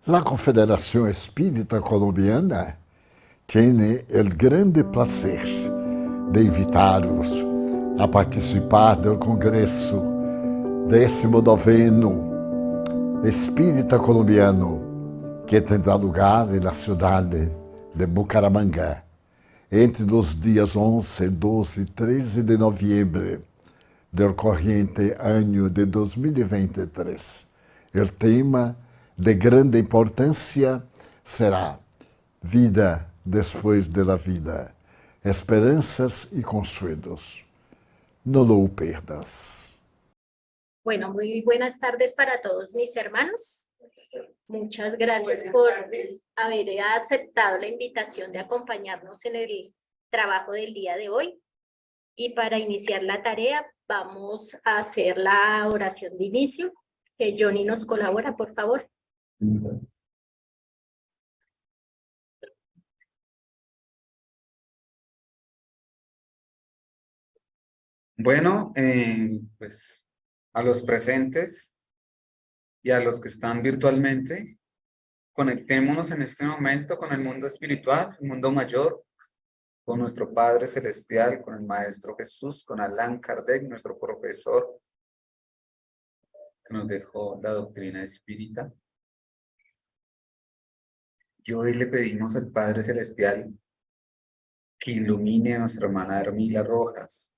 La Confederación Espírita Colombiana tiene el grande placer de invitaros a participar del Congreso 19º Espírita Colombiano, que tendrá lugar en la ciudad de Bucaramanga entre los días 11, 12 y 13 de noviembre del corriente año de 2023. El tema de grande importância será vida después de la vida, esperanzas y consuelos. No lo perdas. Bueno, muy buenas tardes para todos mis hermanos. Muchas gracias por haber aceptado la invitación de acompañarnos en el trabajo del día de hoy. Y para iniciar la tarea vamos a hacer la oración de inicio, que Johnny nos colabora, por favor. Bueno, pues a los presentes y a los que están virtualmente, conectémonos en este momento con el mundo espiritual, el mundo mayor, con nuestro Padre Celestial, con el Maestro Jesús, con Allan Kardec, nuestro profesor, que nos dejó la doctrina espírita. Y hoy le pedimos al Padre Celestial que ilumine a nuestra hermana Hermila Rojas,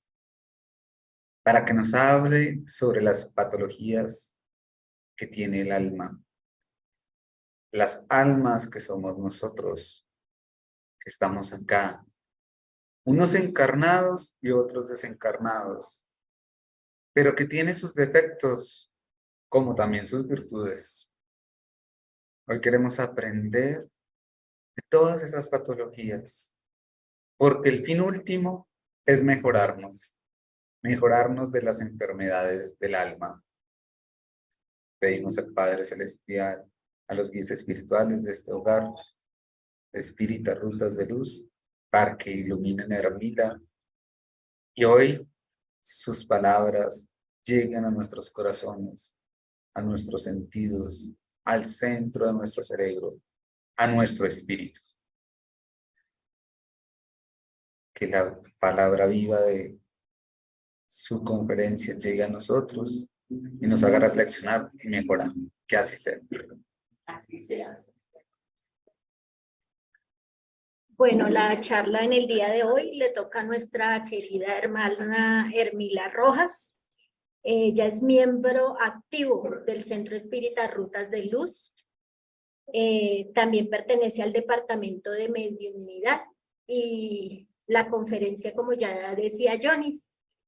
para que nos hable sobre las patologías que tiene el alma. Las almas que somos nosotros, que estamos acá, unos encarnados y otros desencarnados, pero que tiene sus defectos, como también sus virtudes. Hoy queremos aprender de todas esas patologías, porque el fin último es mejorarnos de las enfermedades del alma. Pedimos al Padre Celestial, a los guías espirituales de este hogar, Espírita Rutas de Luz, para que iluminen a Hermila, y hoy sus palabras lleguen a nuestros corazones, a nuestros sentidos, al centro de nuestro cerebro, a nuestro espíritu. Que la palabra viva de su conferencia llegue a nosotros y nos haga reflexionar y mejorar. Que así sea. Así sea. Bueno, la charla en el día de hoy le toca a nuestra querida hermana Hermila Rojas. Ella es miembro activo del Centro Espírita Rutas de Luz. También pertenece al Departamento de Mediunidad y la conferencia, como ya decía Johnny,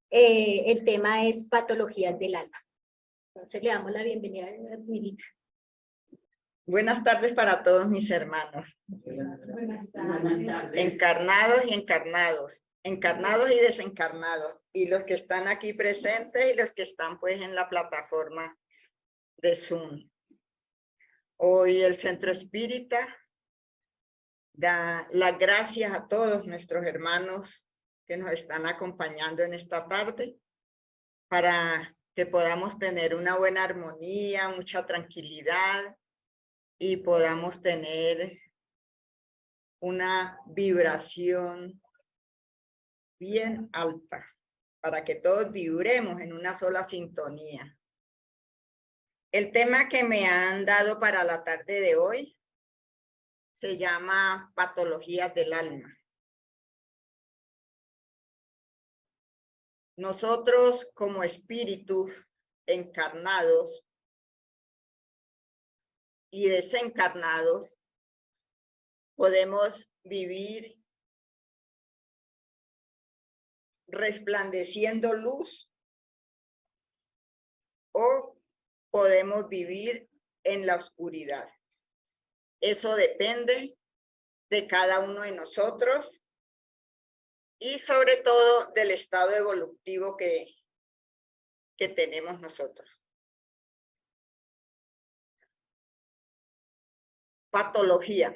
el tema es patologías del alma. Entonces le damos la bienvenida a Hermilita. Buenas tardes para todos mis hermanos. Encarnados y encarnados, encarnados y desencarnados, y los que están aquí presentes y los que están pues en la plataforma de Zoom. Hoy el Centro Espírita da las gracias a todos nuestros hermanos que nos están acompañando en esta tarde para que podamos tener una buena armonía, mucha tranquilidad y podamos tener una vibración bien alta para que todos vibremos en una sola sintonía. El tema que me han dado para la tarde de hoy se llama patologías del alma. Nosotros como espíritus encarnados y desencarnados podemos vivir resplandeciendo luz o podemos vivir en la oscuridad. Eso depende de cada uno de nosotros y sobre todo del estado evolutivo que tenemos nosotros. Patología.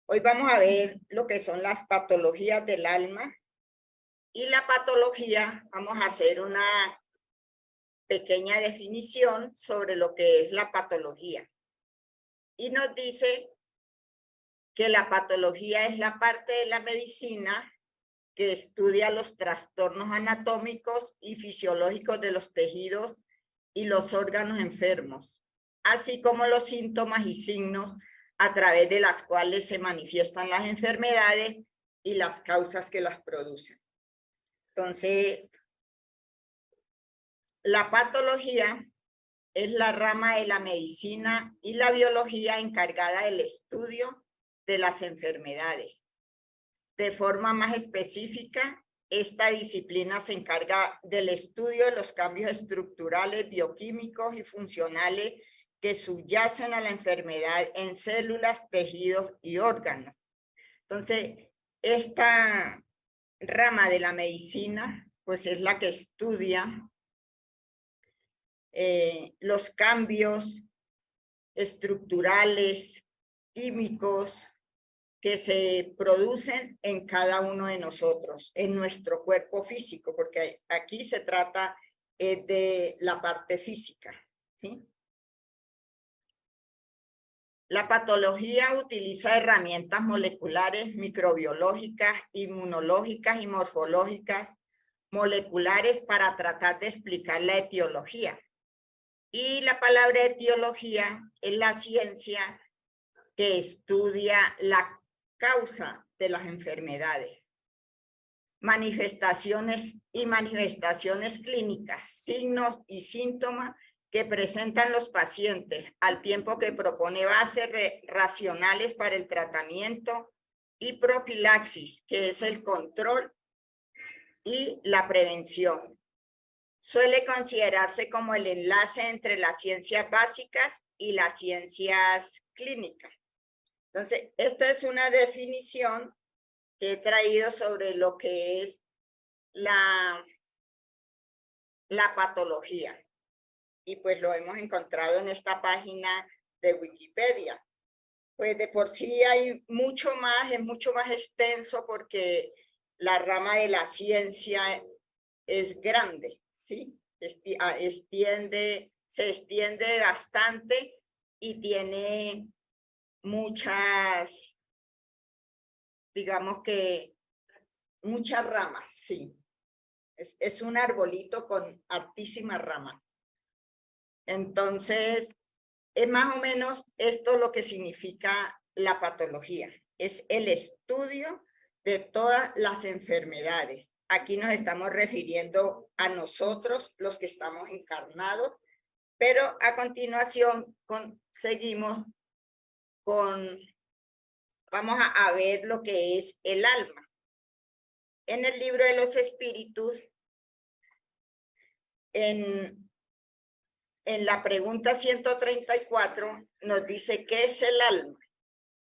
Hoy vamos a ver lo que son las patologías del alma. Y la patología, vamos a hacer una pequeña definición sobre lo que es la patología. Y nos dice que la patología es la parte de la medicina que estudia los trastornos anatómicos y fisiológicos de los tejidos y los órganos enfermos, así como los síntomas y signos a través de las cuales se manifiestan las enfermedades y las causas que las producen. Entonces, la patología es la rama de la medicina y la biología encargada del estudio de las enfermedades. De forma más específica, esta disciplina se encarga del estudio de los cambios estructurales, bioquímicos y funcionales que subyacen a la enfermedad en células, tejidos y órganos. Entonces, esta rama de la medicina, pues es la que estudia los cambios estructurales, químicos, que se producen en cada uno de nosotros, en nuestro cuerpo físico, porque aquí se trata de la parte física, ¿sí? La patología utiliza herramientas moleculares, microbiológicas, inmunológicas y morfológicas moleculares para tratar de explicar la etiología. Y la palabra etiología es la ciencia que estudia la causa de las enfermedades, manifestaciones clínicas, signos y síntomas que presentan los pacientes, al tiempo que propone bases racionales para el tratamiento, y profilaxis, que es el control y la prevención. Suele considerarse como el enlace entre las ciencias básicas y las ciencias clínicas. Entonces, esta es una definición que he traído sobre lo que es la patología. Y pues lo hemos encontrado en esta página de Wikipedia. Pues de por sí hay mucho más, es mucho más extenso porque la rama de la ciencia es grande, ¿sí? Se extiende bastante y tiene muchas, digamos que muchas ramas, sí. Es un arbolito con altísimas ramas. Entonces, es más o menos esto lo que significa la patología. Es el estudio de todas las enfermedades. Aquí nos estamos refiriendo a nosotros, los que estamos encarnados, pero a continuación seguimos con, vamos a ver lo que es el alma. En el libro de los espíritus, en la pregunta 134 nos dice qué es el alma.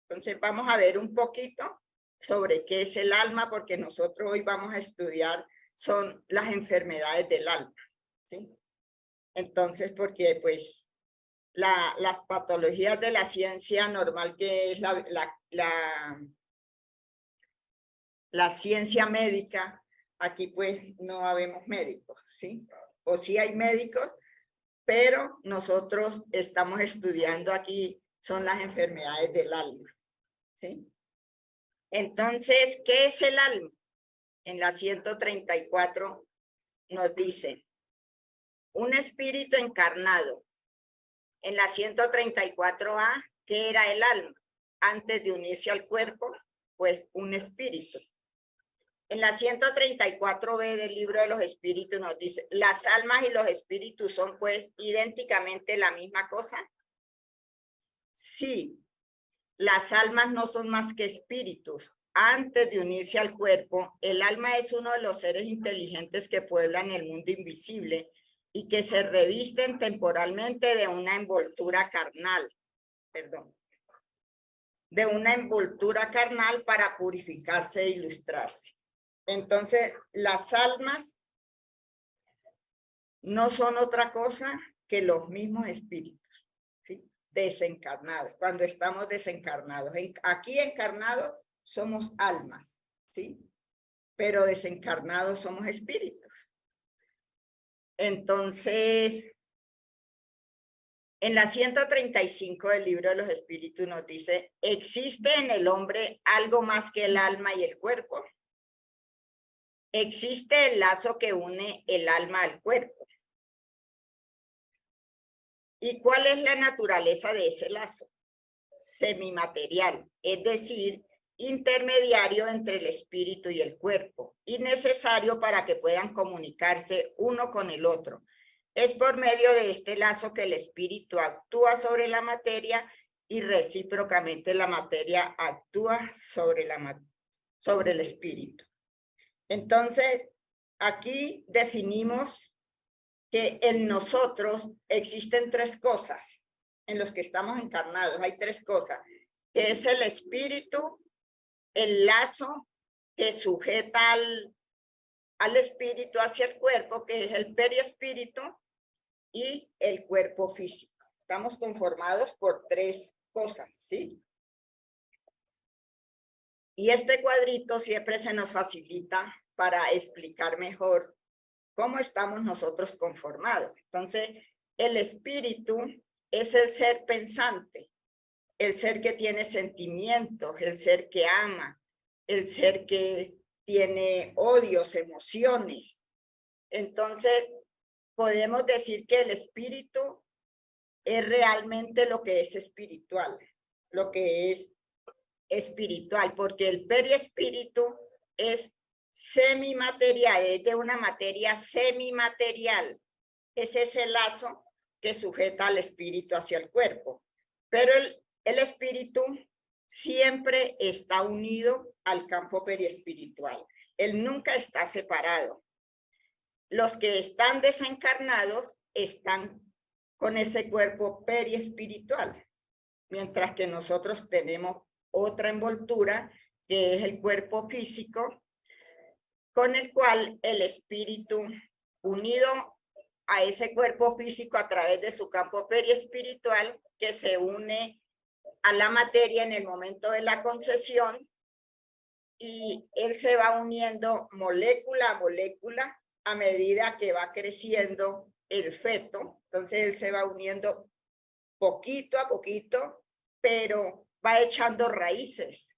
Entonces vamos a ver un poquito sobre qué es el alma, porque nosotros hoy vamos a estudiar son las enfermedades del alma, ¿sí? Entonces, porque pues las patologías de la ciencia normal, que es la ciencia médica, aquí pues no habemos médicos, ¿sí? O sí hay médicos, pero nosotros estamos estudiando aquí, son las enfermedades del alma, ¿sí? Entonces, ¿qué es el alma? En la 134 nos dice, un espíritu encarnado. En la 134A, ¿qué era el alma? Antes de unirse al cuerpo, pues un espíritu. En la 134B del libro de los espíritus nos dice, las almas y los espíritus son pues idénticamente la misma cosa. Sí, las almas no son más que espíritus. Antes de unirse al cuerpo, el alma es uno de los seres inteligentes que pueblan el mundo invisible y que se revisten temporalmente de una envoltura carnal, de una envoltura carnal para purificarse e ilustrarse. Entonces, las almas no son otra cosa que los mismos espíritus, ¿sí? Desencarnados, cuando estamos desencarnados. Aquí encarnados somos almas, ¿sí? Pero desencarnados somos espíritus. Entonces, en la 135 del libro de los espíritus nos dice, ¿existe en el hombre algo más que el alma y el cuerpo? Existe el lazo que une el alma al cuerpo. ¿Y cuál es la naturaleza de ese lazo? Semimaterial, es decir, intermediario entre el espíritu y el cuerpo, y necesario para que puedan comunicarse uno con el otro. Es por medio de este lazo que el espíritu actúa sobre la materia y recíprocamente la materia actúa sobre el espíritu. Entonces, aquí definimos que en nosotros existen tres cosas en los que estamos encarnados. Hay tres cosas, que es el espíritu, el lazo que sujeta al espíritu hacia el cuerpo, que es el periespíritu, y el cuerpo físico. Estamos conformados por tres cosas, ¿sí? Y este cuadrito siempre se nos facilita para explicar mejor cómo estamos nosotros conformados. Entonces, el espíritu es el ser pensante, el ser que tiene sentimientos, el ser que ama, el ser que tiene odios, emociones. Entonces, podemos decir que el espíritu es realmente lo que es espiritual, lo que es espiritual, porque el periespíritu es semimaterial, es de una materia semimaterial. Es ese lazo que sujeta al espíritu hacia el cuerpo. Pero el espíritu siempre está unido al campo periespiritual. Él nunca está separado. Los que están desencarnados están con ese cuerpo periespiritual, mientras que nosotros tenemos otra envoltura, que es el cuerpo físico, con el cual el espíritu, unido a ese cuerpo físico a través de su campo periespiritual, que se une a la materia en el momento de la concesión, y él se va uniendo molécula a molécula a medida que va creciendo el feto. Entonces él se va uniendo poquito a poquito, pero va echando raíces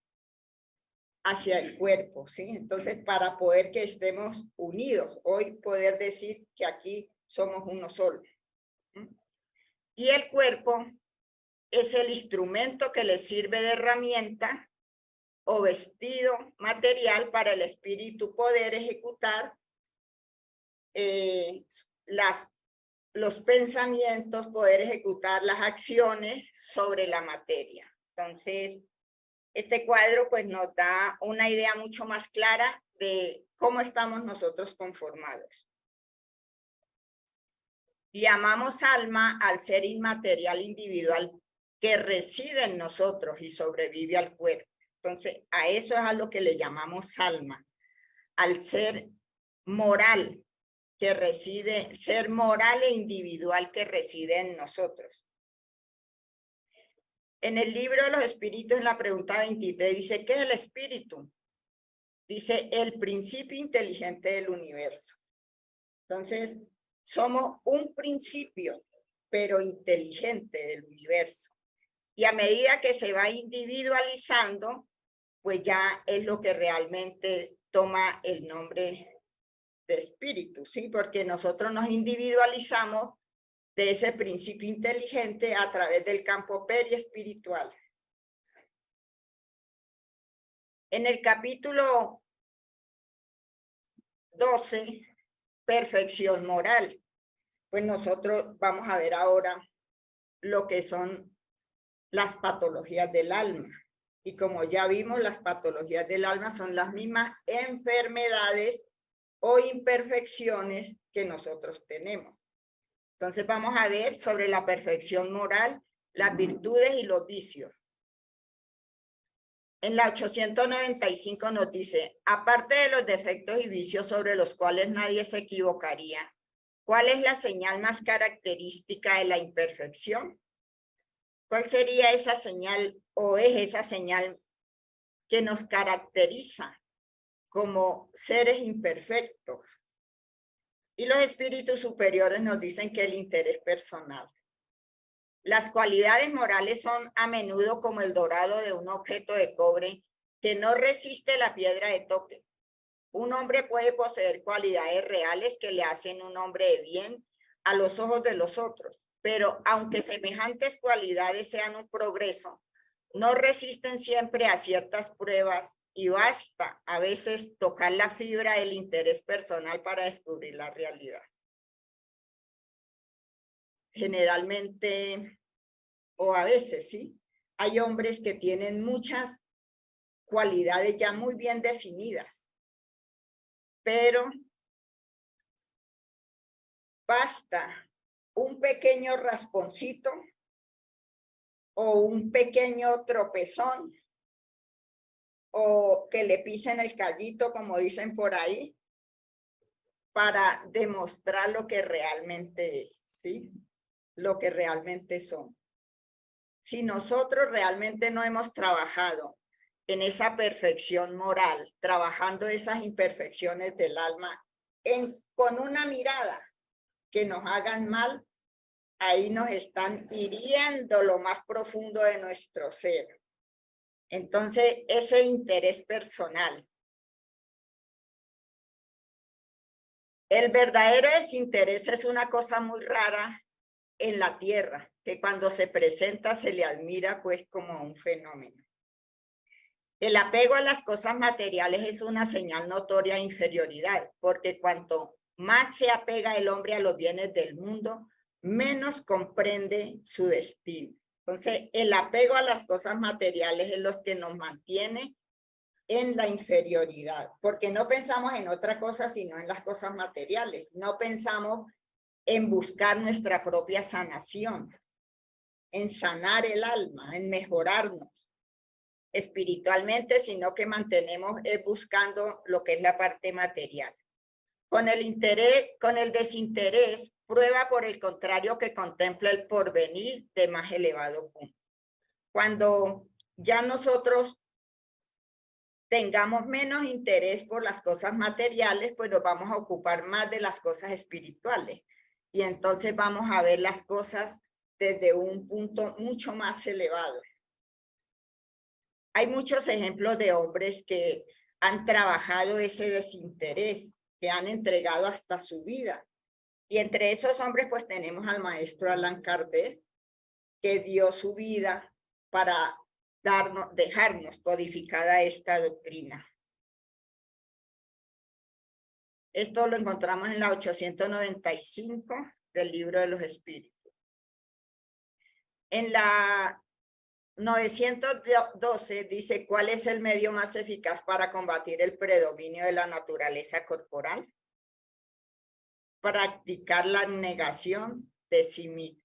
hacia el cuerpo, ¿sí? Entonces, para poder que estemos unidos, hoy poder decir que aquí somos uno solo. Y el cuerpo es el instrumento que le sirve de herramienta o vestido material para el espíritu poder ejecutar los pensamientos, poder ejecutar las acciones sobre la materia. Entonces, este cuadro pues nos da una idea mucho más clara de cómo estamos nosotros conformados. Llamamos alma al ser inmaterial individual que reside en nosotros y sobrevive al cuerpo. Entonces, a eso es a lo que le llamamos alma, al ser moral que reside, ser moral e individual que reside en nosotros. En el libro de los espíritus, en la pregunta 23, dice, ¿qué es el espíritu? Dice, el principio inteligente del universo. Entonces, somos un principio, pero inteligente del universo. Y a medida que se va individualizando, pues ya es lo que realmente toma el nombre de espíritu, ¿sí? Porque nosotros nos individualizamos de ese principio inteligente a través del campo periespiritual. En el capítulo 12, perfección moral, pues nosotros vamos a ver ahora lo que son las patologías del alma. Y como ya vimos, las patologías del alma son las mismas enfermedades o imperfecciones que nosotros tenemos. Entonces vamos a ver sobre la perfección moral, las virtudes y los vicios. En la 895 nos dice, aparte de los defectos y vicios sobre los cuales nadie se equivocaría, ¿cuál es la señal más característica de la imperfección? ¿Cuál sería esa señal o es esa señal que nos caracteriza como seres imperfectos? Y los espíritus superiores nos dicen que el interés personal. Las cualidades morales son a menudo como el dorado de un objeto de cobre que no resiste la piedra de toque. Un hombre puede poseer cualidades reales que le hacen un hombre de bien a los ojos de los otros, pero aunque semejantes cualidades sean un progreso, no resisten siempre a ciertas pruebas y basta a veces tocar la fibra del interés personal para descubrir la realidad. Generalmente, o a veces, ¿sí? Hay hombres que tienen muchas cualidades ya muy bien definidas, pero basta un pequeño rasponcito o un pequeño tropezón o que le pisen el callito, como dicen por ahí, para demostrar lo que realmente es, ¿sí? Lo que realmente son. Si nosotros realmente no hemos trabajado en esa perfección moral, trabajando esas imperfecciones del alma, con una mirada que nos hagan mal, ahí nos están hiriendo lo más profundo de nuestro ser. Entonces, ese interés personal. El verdadero desinterés es una cosa muy rara en la tierra, que cuando se presenta se le admira pues como un fenómeno. El apego a las cosas materiales es una señal notoria de inferioridad, porque cuanto más se apega el hombre a los bienes del mundo, menos comprende su destino. Entonces, el apego a las cosas materiales es lo que nos mantiene en la inferioridad, porque no pensamos en otra cosa sino en las cosas materiales. No pensamos en buscar nuestra propia sanación, en sanar el alma, en mejorarnos espiritualmente, sino que mantenemos buscando lo que es la parte material. Con el desinterés, prueba por el contrario que contempla el porvenir de más elevado punto. Cuando ya nosotros tengamos menos interés por las cosas materiales, pues nos vamos a ocupar más de las cosas espirituales. Y entonces vamos a ver las cosas desde un punto mucho más elevado. Hay muchos ejemplos de hombres que han trabajado ese desinterés, que han entregado hasta su vida. Y entre esos hombres, pues tenemos al maestro Allan Kardec, que dio su vida para dejarnos codificada esta doctrina. Esto lo encontramos en la 895 del Libro de los Espíritus. En la 912 dice, ¿cuál es el medio más eficaz para combatir el predominio de la naturaleza corporal? Practicar la negación de sí mismo.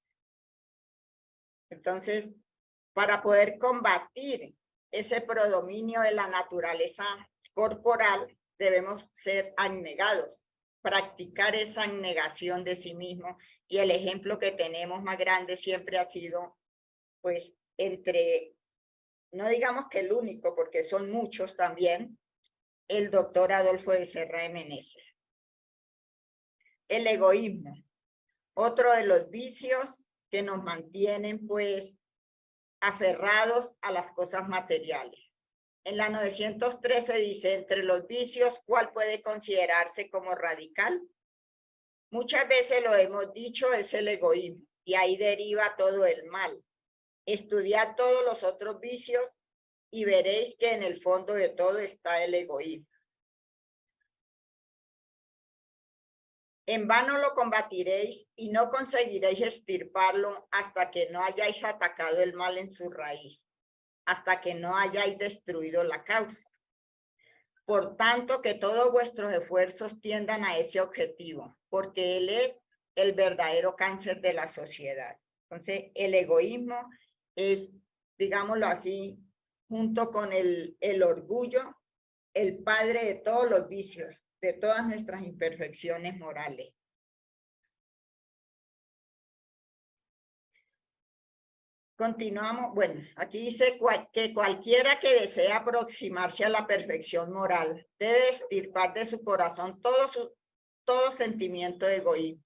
Entonces, para poder combatir ese predominio de la naturaleza corporal, debemos ser abnegados, practicar esa abnegación de sí mismo. Y el ejemplo que tenemos más grande siempre ha sido, pues, no digamos que el único, porque son muchos también, el doctor Adolfo de Serra de Meneses. El egoísmo, otro de los vicios que nos mantienen, pues, aferrados a las cosas materiales. En la 913 dice, entre los vicios, ¿cuál puede considerarse como radical? Muchas veces lo hemos dicho, es el egoísmo, y ahí deriva todo el mal. Estudiad todos los otros vicios y veréis que en el fondo de todo está el egoísmo. En vano lo combatiréis y no conseguiréis extirparlo hasta que no hayáis atacado el mal en su raíz, hasta que no hayáis destruido la causa. Por tanto, que todos vuestros esfuerzos tiendan a ese objetivo, porque él es el verdadero cáncer de la sociedad. Entonces, el egoísmo es, digámoslo así, junto con el orgullo, el padre de todos los vicios, de todas nuestras imperfecciones morales. Continuamos. Bueno, aquí dice que cualquiera que desea aproximarse a la perfección moral debe extirpar de su corazón todo sentimiento de egoísmo,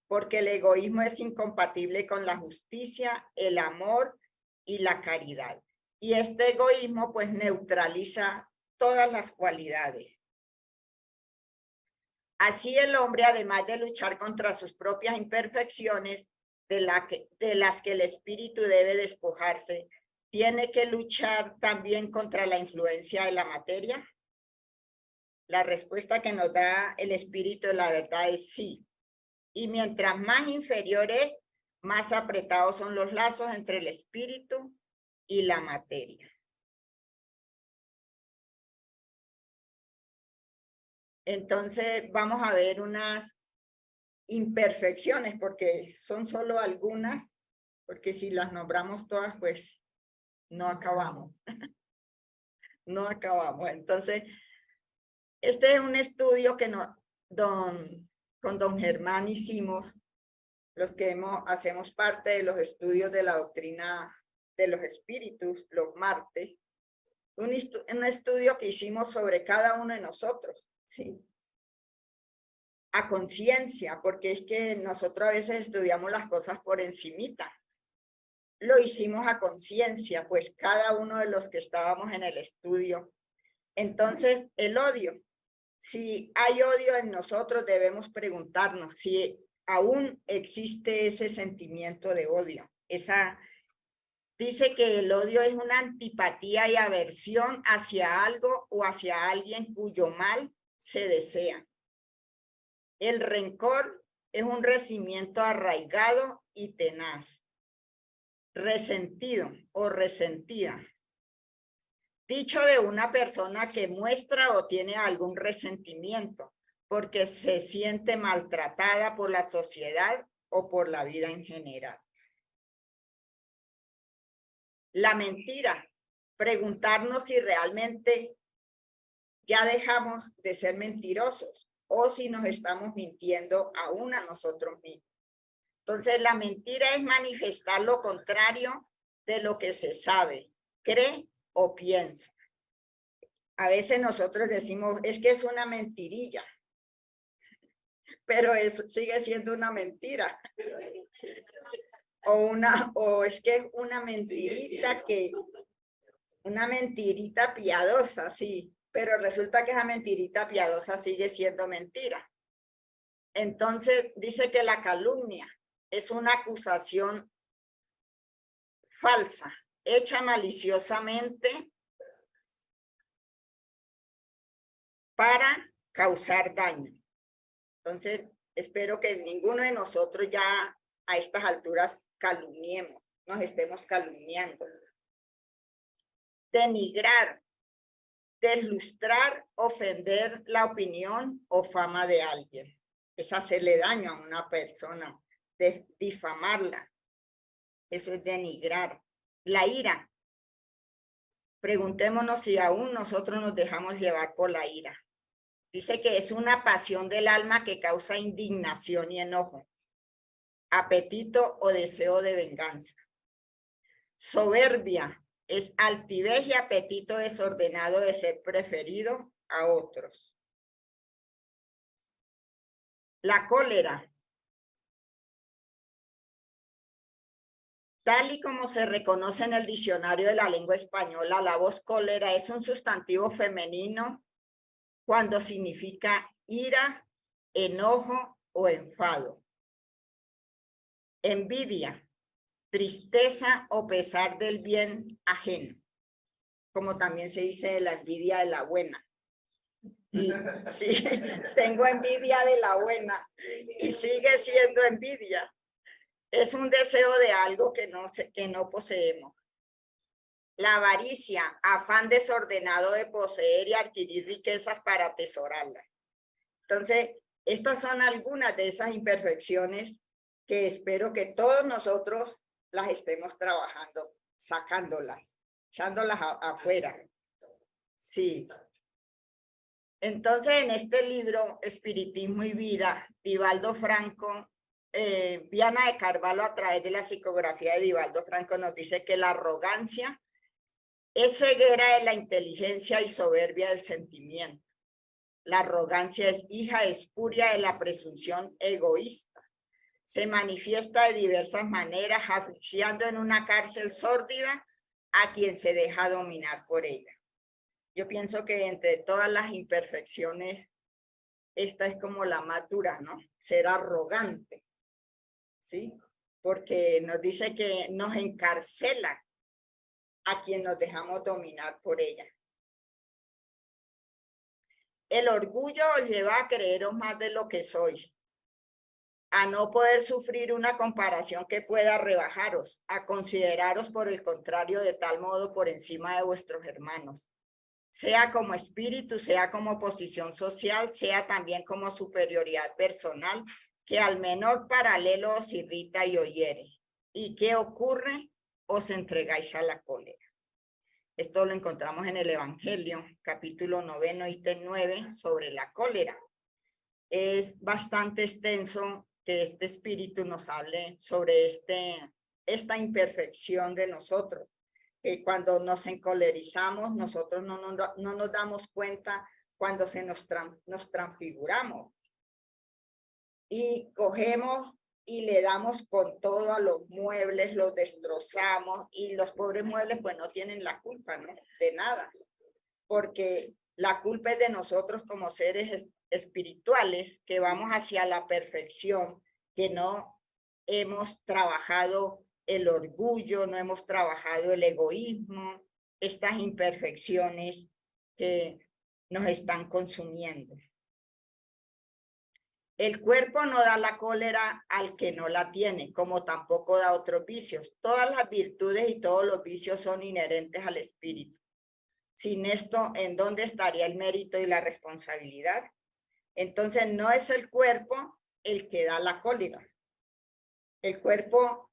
porque el egoísmo es incompatible con la justicia, el amor y la caridad. Y este egoísmo pues neutraliza todas las cualidades. Así el hombre, además de luchar contra sus propias imperfecciones, de las que el espíritu debe despojarse, ¿tiene que luchar también contra la influencia de la materia? La respuesta que nos da el espíritu de la verdad es sí. Y mientras más inferior es, más apretados son los lazos entre el espíritu y la materia. Entonces vamos a ver unas imperfecciones, porque son solo algunas, porque si las nombramos todas, pues no acabamos. No acabamos. Entonces, este es un estudio que con don Germán hicimos, los que hacemos parte de los estudios de la doctrina de los espíritus, los martes. Un estudio que hicimos sobre cada uno de nosotros, ¿sí? A conciencia, porque es que nosotros a veces estudiamos las cosas por encimita. Lo hicimos a conciencia, pues cada uno de los que estábamos en el estudio. Entonces, el odio. Si hay odio en nosotros, debemos preguntarnos si aún existe ese sentimiento de odio. Dice que el odio es una antipatía y aversión hacia algo o hacia alguien cuyo mal se desea. El rencor es un resentimiento arraigado y tenaz. Resentido o resentida. Dicho de una persona que muestra o tiene algún resentimiento porque se siente maltratada por la sociedad o por la vida en general. La mentira. Preguntarnos si realmente ya dejamos de ser mentirosos o si nos estamos mintiendo aún a nosotros mismos. Entonces, la mentira es manifestar lo contrario de lo que se sabe, cree o piensa. A veces nosotros decimos, es que es una mentirilla, pero eso sigue siendo una mentira. O es que es una mentirita una mentirita piadosa, sí, pero resulta que esa mentirita piadosa sigue siendo mentira. Entonces dice que la calumnia es una acusación falsa, hecha maliciosamente para causar daño. Entonces, espero que ninguno de nosotros ya a estas alturas calumniemos, nos estemos calumniando. Denigrar, deslustrar, ofender la opinión o fama de alguien. Es hacerle daño a una persona, difamarla. Eso es denigrar. La ira. Preguntémonos si aún nosotros nos dejamos llevar por la ira. Dice que es una pasión del alma que causa indignación y enojo, apetito o deseo de venganza. Soberbia es altivez y apetito desordenado de ser preferido a otros. La cólera. Tal y como se reconoce en el diccionario de la lengua española, la voz cólera es un sustantivo femenino cuando significa ira, enojo o enfado. Envidia, tristeza o pesar del bien ajeno, como también se dice de la envidia de la buena. Y sí, tengo envidia de la buena y sigue siendo envidia. Es un deseo de algo que no poseemos. La avaricia, afán desordenado de poseer y adquirir riquezas para atesorarlas. Entonces, estas son algunas de esas imperfecciones que espero que todos nosotros las estemos trabajando, sacándolas. echándolas afuera. Sí. Entonces, en este libro, Espiritismo y Vida, Divaldo Franco, Viana de Carvalho, a través de la psicografía de Divaldo Franco, nos dice que la arrogancia es ceguera de la inteligencia y soberbia del sentimiento. La arrogancia es hija espuria de la presunción egoísta. Se manifiesta de diversas maneras, asfixiando en una cárcel sórdida a quien se deja dominar por ella. Yo pienso que entre todas las imperfecciones, esta es como la más dura, ¿no? Ser arrogante, ¿sí? Porque nos dice que nos encarcela a quien nos dejamos dominar por ella. El orgullo os lleva a creeros más de lo que sois, a no poder sufrir una comparación que pueda rebajaros, a consideraros por el contrario de tal modo por encima de vuestros hermanos, sea como espíritu, sea como posición social, sea también como superioridad personal, que al menor paralelo os irrita y os hiere. ¿Y qué ocurre? Os entregáis a la cólera. Esto lo encontramos en el Evangelio, capítulo 9, ítem 9, sobre la cólera. Es bastante extenso que este espíritu nos hable sobre esta imperfección de nosotros. Cuando nos encolerizamos, nosotros no nos damos cuenta cuando nos transfiguramos. Y cogemos y le damos con todo a los muebles, los destrozamos, y los pobres muebles pues no tienen la culpa, ¿no? De nada, porque la culpa es de nosotros como seres espirituales que vamos hacia la perfección, que no hemos trabajado el orgullo, no hemos trabajado el egoísmo, estas imperfecciones que nos están consumiendo. El cuerpo no da la cólera al que no la tiene, como tampoco da otros vicios. Todas las virtudes y todos los vicios son inherentes al espíritu. Sin esto, ¿en dónde estaría el mérito y la responsabilidad? Entonces, no es el cuerpo el que da la cólera. El cuerpo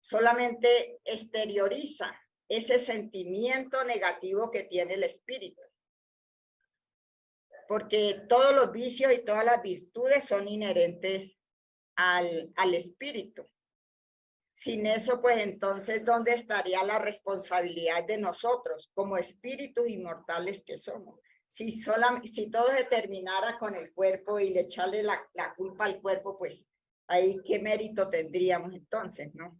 solamente exterioriza ese sentimiento negativo que tiene el espíritu. Porque todos los vicios y todas las virtudes son inherentes al espíritu. Sin eso, pues entonces, ¿dónde estaría la responsabilidad de nosotros como espíritus inmortales que somos? Si todo se terminara con el cuerpo y le echarle la culpa al cuerpo, pues ahí qué mérito tendríamos entonces, ¿no?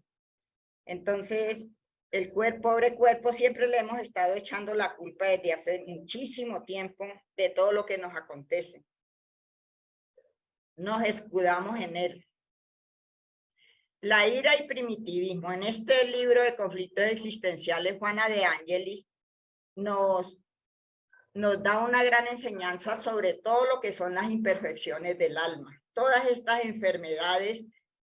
Entonces, el pobre cuerpo siempre le hemos estado echando la culpa desde hace muchísimo tiempo de todo lo que nos acontece. Nos escudamos en él. La ira y primitivismo. En este libro de conflictos existenciales, Juana de Ángelis nos da una gran enseñanza sobre todo lo que son las imperfecciones del alma. Todas estas enfermedades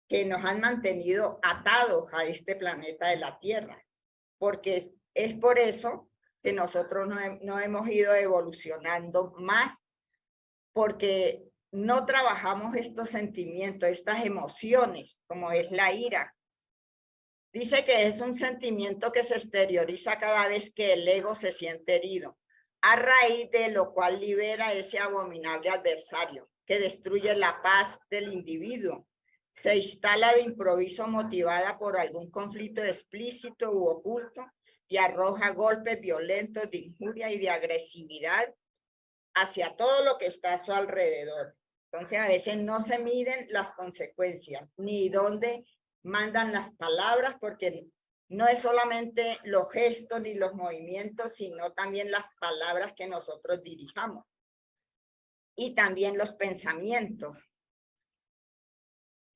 que nos han mantenido atados a este planeta de la Tierra. Porque es por eso que nosotros no hemos ido evolucionando más, porque no trabajamos estos sentimientos, estas emociones, como es la ira. Dice que es un sentimiento que se exterioriza cada vez que el ego se siente herido, a raíz de lo cual libera ese abominable adversario que destruye la paz del individuo. Se instala de improviso motivada por algún conflicto explícito u oculto y arroja golpes violentos de injuria y de agresividad hacia todo lo que está a su alrededor. Entonces, a veces no se miden las consecuencias, ni dónde mandan las palabras, porque no es solamente los gestos ni los movimientos, sino también las palabras que nosotros dirijamos. Y también los pensamientos.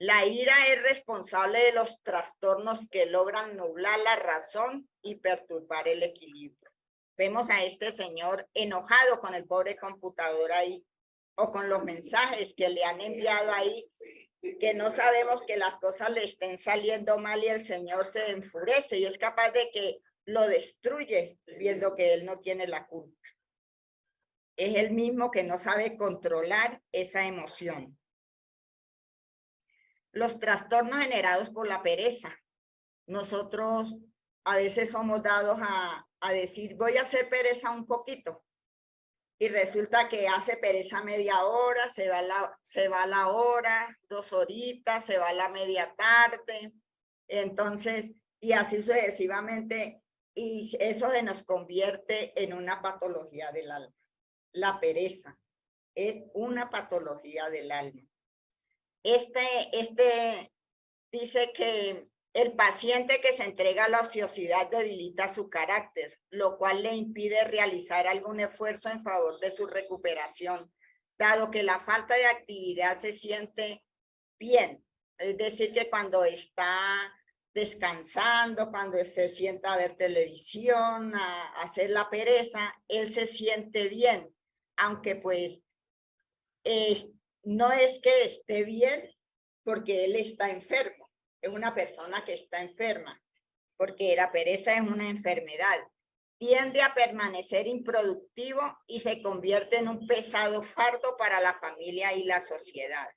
La ira es responsable de los trastornos que logran nublar la razón y perturbar el equilibrio. Vemos a este señor enojado con el pobre computador ahí, o con los mensajes que le han enviado ahí, que no sabemos que las cosas le estén saliendo mal y el señor se enfurece y es capaz de que lo destruye viendo que él no tiene la culpa. Es el mismo que no sabe controlar esa emoción. Los trastornos generados por la pereza. Nosotros a veces somos dados a a decir, voy a hacer pereza un poquito. Y resulta que hace pereza media hora, se va la hora, 2 horitas, se va la media tarde. Entonces, y así sucesivamente, y eso se nos convierte en una patología del alma. La pereza es una patología del alma. Este dice que el paciente que se entrega a la ociosidad debilita su carácter, lo cual le impide realizar algún esfuerzo en favor de su recuperación, dado que la falta de actividad se siente bien. Es decir, que cuando está descansando, cuando se sienta a ver televisión, a hacer la pereza, él se siente bien, aunque pues no es que esté bien porque él está enfermo. Es una persona que está enferma, porque la pereza es una enfermedad. Tiende a permanecer improductivo y se convierte en un pesado fardo para la familia y la sociedad.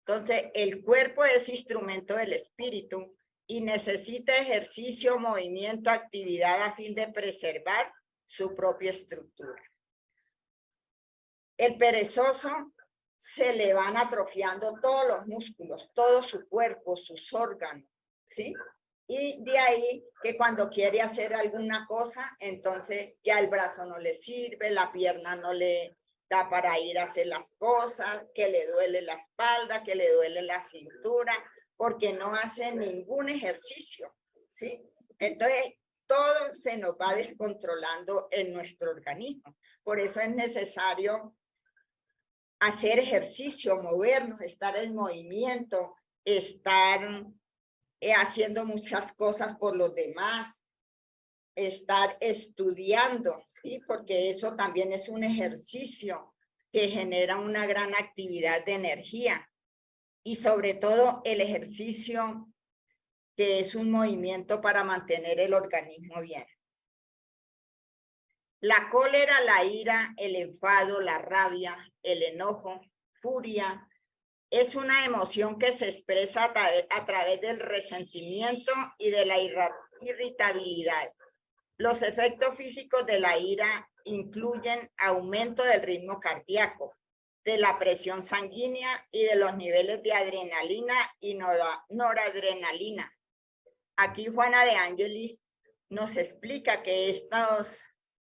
Entonces, el cuerpo es instrumento del espíritu y necesita ejercicio, movimiento, actividad a fin de preservar su propia estructura. El perezoso se le van atrofiando todos los músculos, todo su cuerpo, sus órganos, ¿sí? Y de ahí que cuando quiere hacer alguna cosa, entonces ya el brazo no le sirve, la pierna no le da para ir a hacer las cosas, que le duele la espalda, que le duele la cintura, porque no hace ningún ejercicio, ¿sí? Entonces, todo se nos va descontrolando en nuestro organismo. Por eso es necesario hacer ejercicio, movernos, estar en movimiento, estar haciendo muchas cosas por los demás, estar estudiando, ¿sí? Porque eso también es un ejercicio que genera una gran actividad de energía. Y sobre todo el ejercicio que es un movimiento para mantener el organismo bien. La cólera, la ira, el enfado, la rabia, el enojo, furia, es una emoción que se expresa a través del resentimiento y de la irritabilidad. Los efectos físicos de la ira incluyen aumento del ritmo cardíaco, de la presión sanguínea y de los niveles de adrenalina y noradrenalina. Aquí Juana de Ángelis nos explica que estos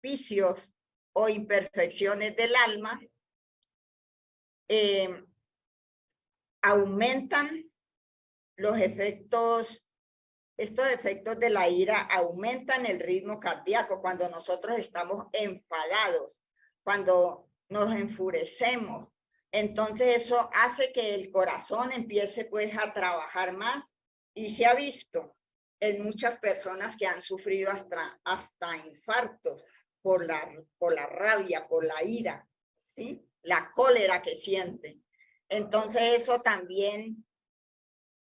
vicios o imperfecciones del alma aumentan los efectos, estos efectos de la ira aumentan el ritmo cardíaco cuando nosotros estamos enfadados, cuando nos enfurecemos. Entonces eso hace que el corazón empiece pues a trabajar más y se ha visto en muchas personas que han sufrido hasta infartos por la rabia, por la ira, ¿sí? La cólera que sienten. Entonces eso también,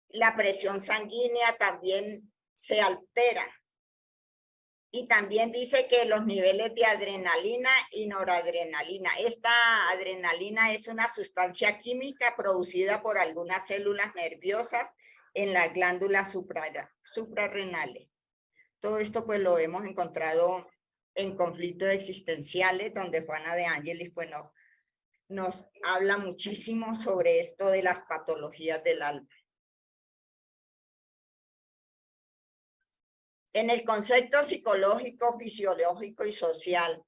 la presión sanguínea también se altera. Y también dice que los niveles de adrenalina y noradrenalina. Esta adrenalina es una sustancia química producida por algunas células nerviosas en las glándulas suprarrenales. Todo esto pues lo hemos encontrado en conflictos existenciales, donde Juana de Ángelis pues nos habla muchísimo sobre esto de las patologías del alma. En el concepto psicológico, fisiológico y social,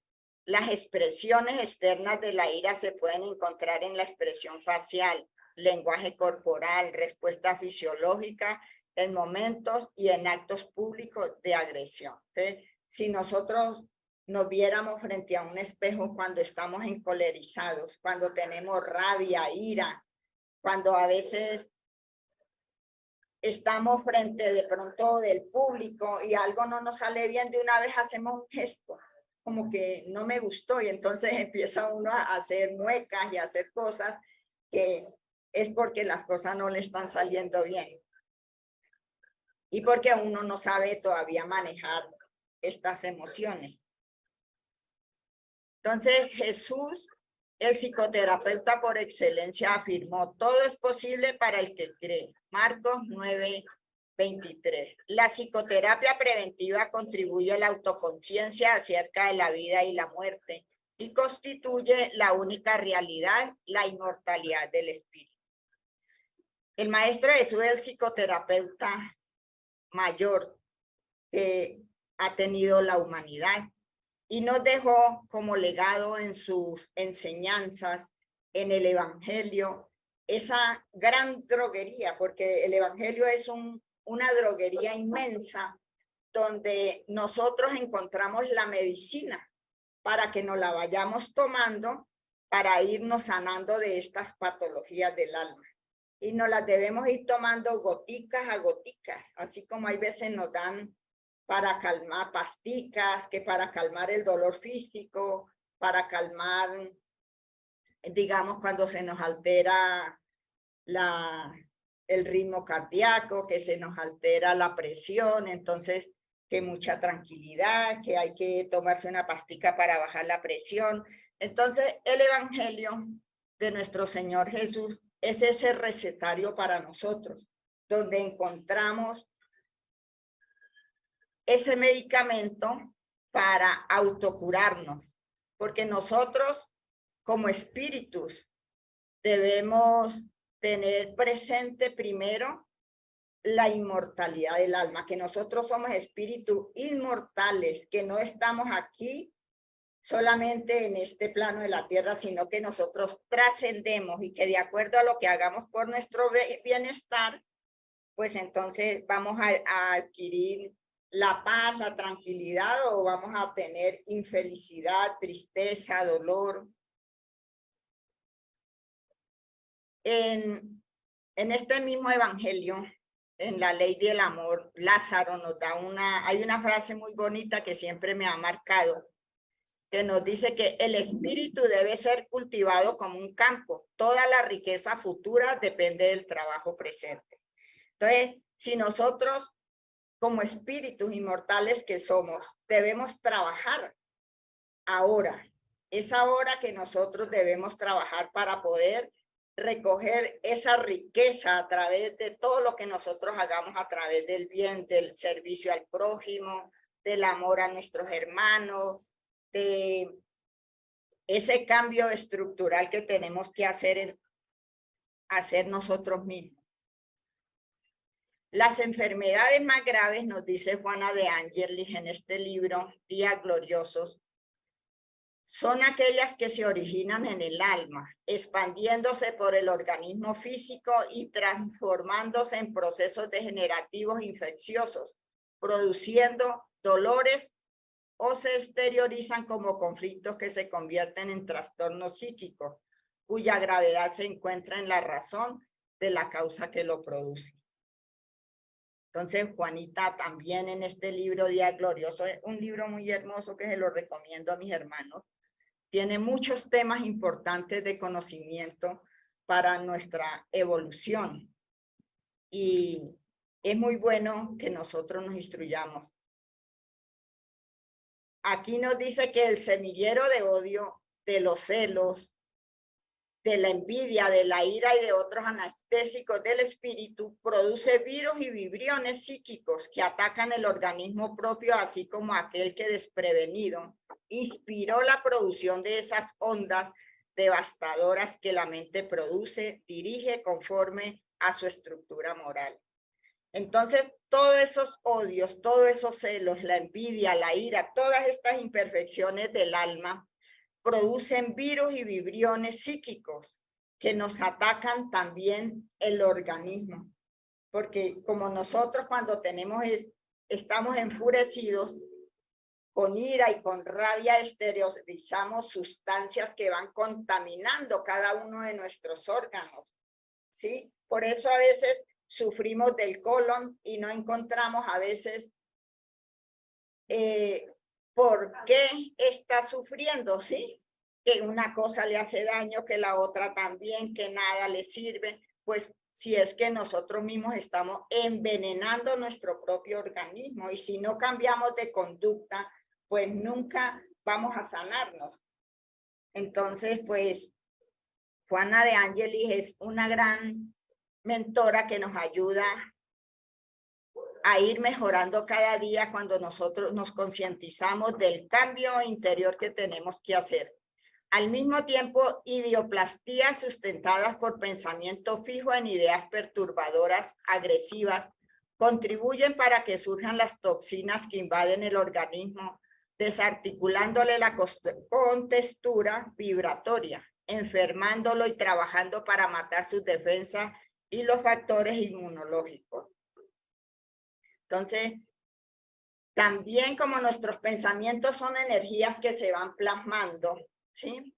las expresiones externas de la ira se pueden encontrar en la expresión facial, lenguaje corporal, respuesta fisiológica, en momentos y en actos públicos de agresión. Entonces, si nosotros nos viéramos frente a un espejo cuando estamos encolerizados, cuando tenemos rabia, ira, cuando a veces estamos frente de pronto del público y algo no nos sale bien, de una vez hacemos un gesto, como que no me gustó, y entonces empieza uno a hacer muecas y a hacer cosas que es porque las cosas no le están saliendo bien. Y porque uno no sabe todavía manejar estas emociones. Entonces Jesús, el psicoterapeuta por excelencia, afirmó: todo es posible para el que cree. Marcos 9, 23. La psicoterapia preventiva contribuye a la autoconciencia acerca de la vida y la muerte y constituye la única realidad, la inmortalidad del espíritu. El maestro Jesús es el psicoterapeuta mayor que ha tenido la humanidad y nos dejó como legado en sus enseñanzas, en el evangelio, esa gran droguería, porque el evangelio es una droguería inmensa donde nosotros encontramos la medicina para que nos la vayamos tomando para irnos sanando de estas patologías del alma. Y nos las debemos ir tomando goticas a goticas, así como hay veces nos dan para calmar pasticas, que para calmar el dolor físico, para calmar, digamos, cuando se nos altera el ritmo cardíaco, que se nos altera la presión, entonces que mucha tranquilidad, que hay que tomarse una pastica para bajar la presión. Entonces el evangelio de nuestro Señor Jesús es ese recetario para nosotros, donde encontramos ese medicamento para autocurarnos, porque nosotros como espíritus debemos tener presente primero la inmortalidad del alma, que nosotros somos espíritus inmortales, que no estamos aquí solamente en este plano de la tierra, sino que nosotros trascendemos y que de acuerdo a lo que hagamos por nuestro bienestar, pues entonces vamos a adquirir la paz, la tranquilidad, o vamos a tener infelicidad, tristeza, dolor. En este mismo evangelio, en la ley del amor, Lázaro nos da hay una frase muy bonita que siempre me ha marcado, que nos dice que el espíritu debe ser cultivado como un campo. Toda la riqueza futura depende del trabajo presente. Entonces, si nosotros como espíritus inmortales que somos, debemos trabajar ahora. Es ahora que nosotros debemos trabajar para poder recoger esa riqueza a través de todo lo que nosotros hagamos, a través del bien, del servicio al prójimo, del amor a nuestros hermanos, de ese cambio estructural que tenemos que hacer nosotros mismos. Las enfermedades más graves, nos dice Juana de Ángelis en este libro, Días Gloriosos, son aquellas que se originan en el alma, expandiéndose por el organismo físico y transformándose en procesos degenerativos infecciosos, produciendo dolores o se exteriorizan como conflictos que se convierten en trastornos psíquicos, cuya gravedad se encuentra en la razón de la causa que lo produce. Entonces, Juanita también en este libro, Día Glorioso, es un libro muy hermoso que se lo recomiendo a mis hermanos. Tiene muchos temas importantes de conocimiento para nuestra evolución. Y es muy bueno que nosotros nos instruyamos. Aquí nos dice que el semillero de odio, de los celos, de la envidia, de la ira y de otros anestésicos del espíritu, produce virus y vibriones psíquicos que atacan el organismo propio, así como aquel que desprevenido inspiró la producción de esas ondas devastadoras que la mente produce, dirige conforme a su estructura moral. Entonces, todos esos odios, todos esos celos, la envidia, la ira, todas estas imperfecciones del alma producen virus y vibriones psíquicos que nos atacan también el organismo. Porque como nosotros cuando estamos enfurecidos, con ira y con rabia exteriorizamos sustancias que van contaminando cada uno de nuestros órganos, ¿sí? Por eso a veces sufrimos del colon y no encontramos a veces por qué está sufriendo, ¿sí? Que una cosa le hace daño, que la otra también, que nada le sirve. Pues si es que nosotros mismos estamos envenenando nuestro propio organismo y si no cambiamos de conducta, pues nunca vamos a sanarnos. Entonces, pues, Juana de Ángelis es una gran mentora que nos ayuda a ir mejorando cada día cuando nosotros nos concientizamos del cambio interior que tenemos que hacer. Al mismo tiempo, idioplastías sustentadas por pensamiento fijo en ideas perturbadoras, agresivas, contribuyen para que surjan las toxinas que invaden el organismo, desarticulándole la contextura vibratoria, enfermándolo y trabajando para matar sus defensas y los factores inmunológicos. Entonces, también como nuestros pensamientos son energías que se van plasmando, ¿sí?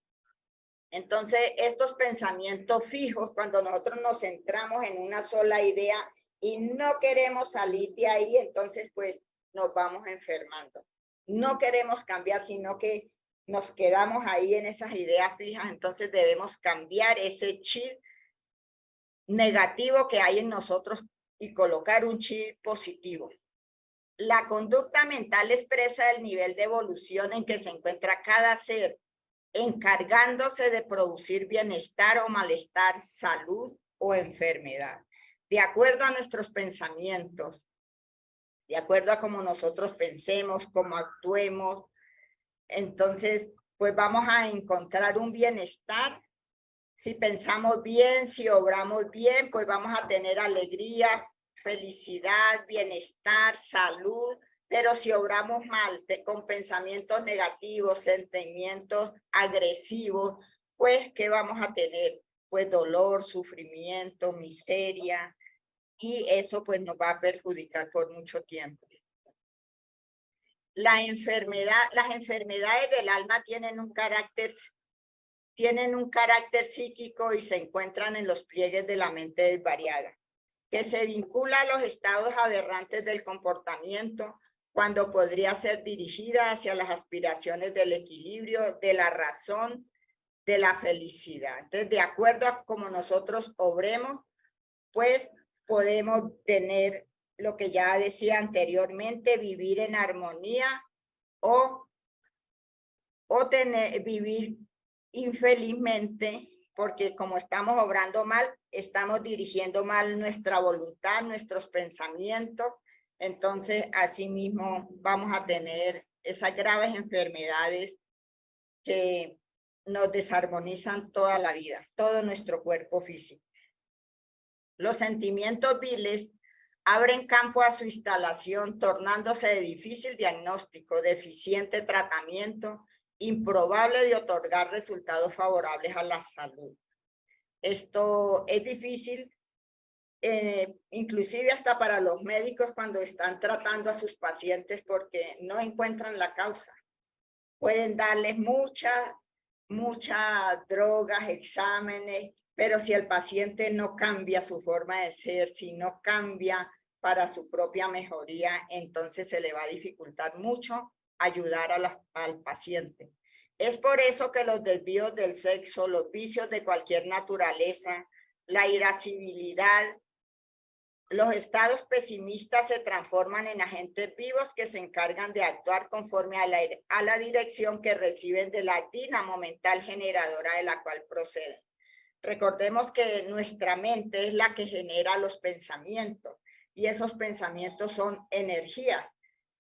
Entonces, estos pensamientos fijos, cuando nosotros nos centramos en una sola idea y no queremos salir de ahí, entonces pues nos vamos enfermando. No queremos cambiar, sino que nos quedamos ahí en esas ideas fijas, entonces debemos cambiar ese chip negativo que hay en nosotros y colocar un chip positivo. La conducta mental expresa el nivel de evolución en que se encuentra cada ser, encargándose de producir bienestar o malestar, salud o enfermedad, de acuerdo a nuestros pensamientos, de acuerdo a cómo nosotros pensemos, cómo actuemos. Entonces, pues vamos a encontrar un bienestar. Si pensamos bien, si obramos bien, pues vamos a tener alegría, felicidad, bienestar, salud. Pero si obramos mal, con pensamientos negativos, sentimientos agresivos, pues, ¿qué vamos a tener? Pues dolor, sufrimiento, miseria, y eso pues nos va a perjudicar por mucho tiempo. Las enfermedades del alma tienen un carácter psíquico y se encuentran en los pliegues de la mente desvariada, que se vincula a los estados aberrantes del comportamiento, cuando podría ser dirigida hacia las aspiraciones del equilibrio, de la razón, de la felicidad. Entonces, de acuerdo a cómo nosotros obremos, pues podemos tener lo que ya decía anteriormente, vivir en armonía o vivir infelizmente, porque como estamos obrando mal, estamos dirigiendo mal nuestra voluntad, nuestros pensamientos. Entonces, asimismo, vamos a tener esas graves enfermedades que nos desarmonizan toda la vida, todo nuestro cuerpo físico. Los sentimientos viles abren campo a su instalación, tornándose de difícil diagnóstico, deficiente tratamiento, improbable de otorgar resultados favorables a la salud. Esto es difícil, inclusive hasta para los médicos cuando están tratando a sus pacientes porque no encuentran la causa. Pueden darles muchas drogas, exámenes, pero si el paciente no cambia su forma de ser, si no cambia para su propia mejoría, entonces se le va a dificultar mucho ayudar al paciente. Es por eso que los desvíos del sexo, los vicios de cualquier naturaleza, la irascibilidad, los estados pesimistas se transforman en agentes vivos que se encargan de actuar conforme a la dirección que reciben de la dínamo mental generadora de la cual proceden. Recordemos que nuestra mente es la que genera los pensamientos y esos pensamientos son energías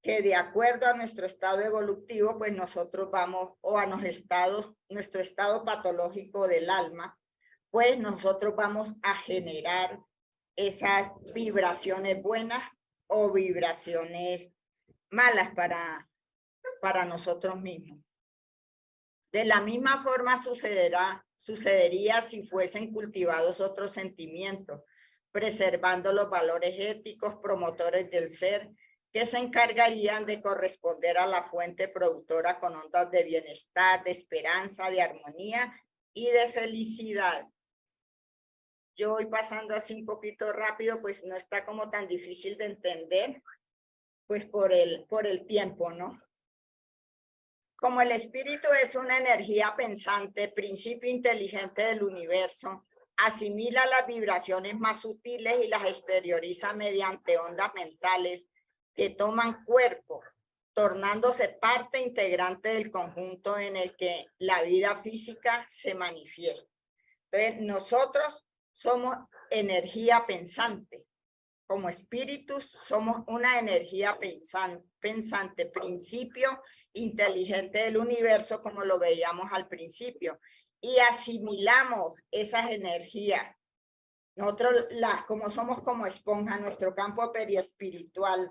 que de acuerdo a nuestro estado evolutivo, pues nosotros vamos, o a nuestro estado patológico del alma, pues nosotros vamos a generar esas vibraciones buenas o vibraciones malas para nosotros mismos. De la misma forma sucedería si fuesen cultivados otros sentimientos, preservando los valores éticos promotores del ser, que se encargarían de corresponder a la fuente productora con ondas de bienestar, de esperanza, de armonía y de felicidad. Yo voy pasando así un poquito rápido, pues no está como tan difícil de entender, pues por el tiempo, ¿no? Como el espíritu es una energía pensante, principio inteligente del universo, asimila las vibraciones más sutiles y las exterioriza mediante ondas mentales que toman cuerpo, tornándose parte integrante del conjunto en el que la vida física se manifiesta. Entonces, nosotros somos energía pensante. como espíritus, somos una energía pensante, principio inteligente del universo, como lo veíamos al principio, y asimilamos esas energías. Nosotros, como somos como esponja, nuestro campo periespiritual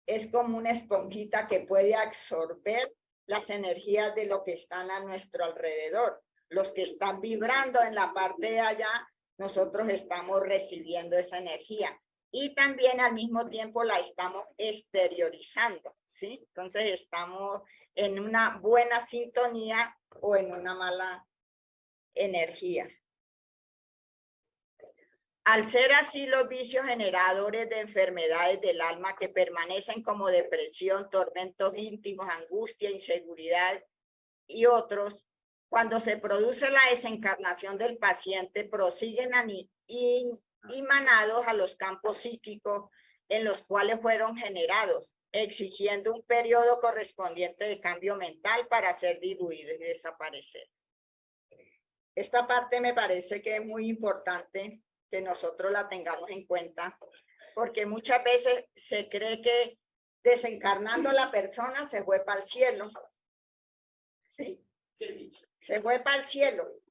es como una esponjita que puede absorber las energías de lo que están a nuestro alrededor. Los que están vibrando en la parte de allá, nosotros estamos recibiendo esa energía. Y también al mismo tiempo la estamos exteriorizando, ¿sí? Entonces estamos en una buena sintonía o en una mala energía. Al ser así, los vicios generadores de enfermedades del alma que permanecen como depresión, tormentos íntimos, angustia, inseguridad y otros, cuando se produce la desencarnación del paciente, prosiguen emanados a los campos psíquicos en los cuales fueron generados, exigiendo un periodo correspondiente de cambio mental para ser diluidos y desaparecer. Esta parte me parece que es muy importante que nosotros la tengamos en cuenta, porque muchas veces se cree que desencarnando la persona se fue para el cielo. Sí, se fue para el cielo.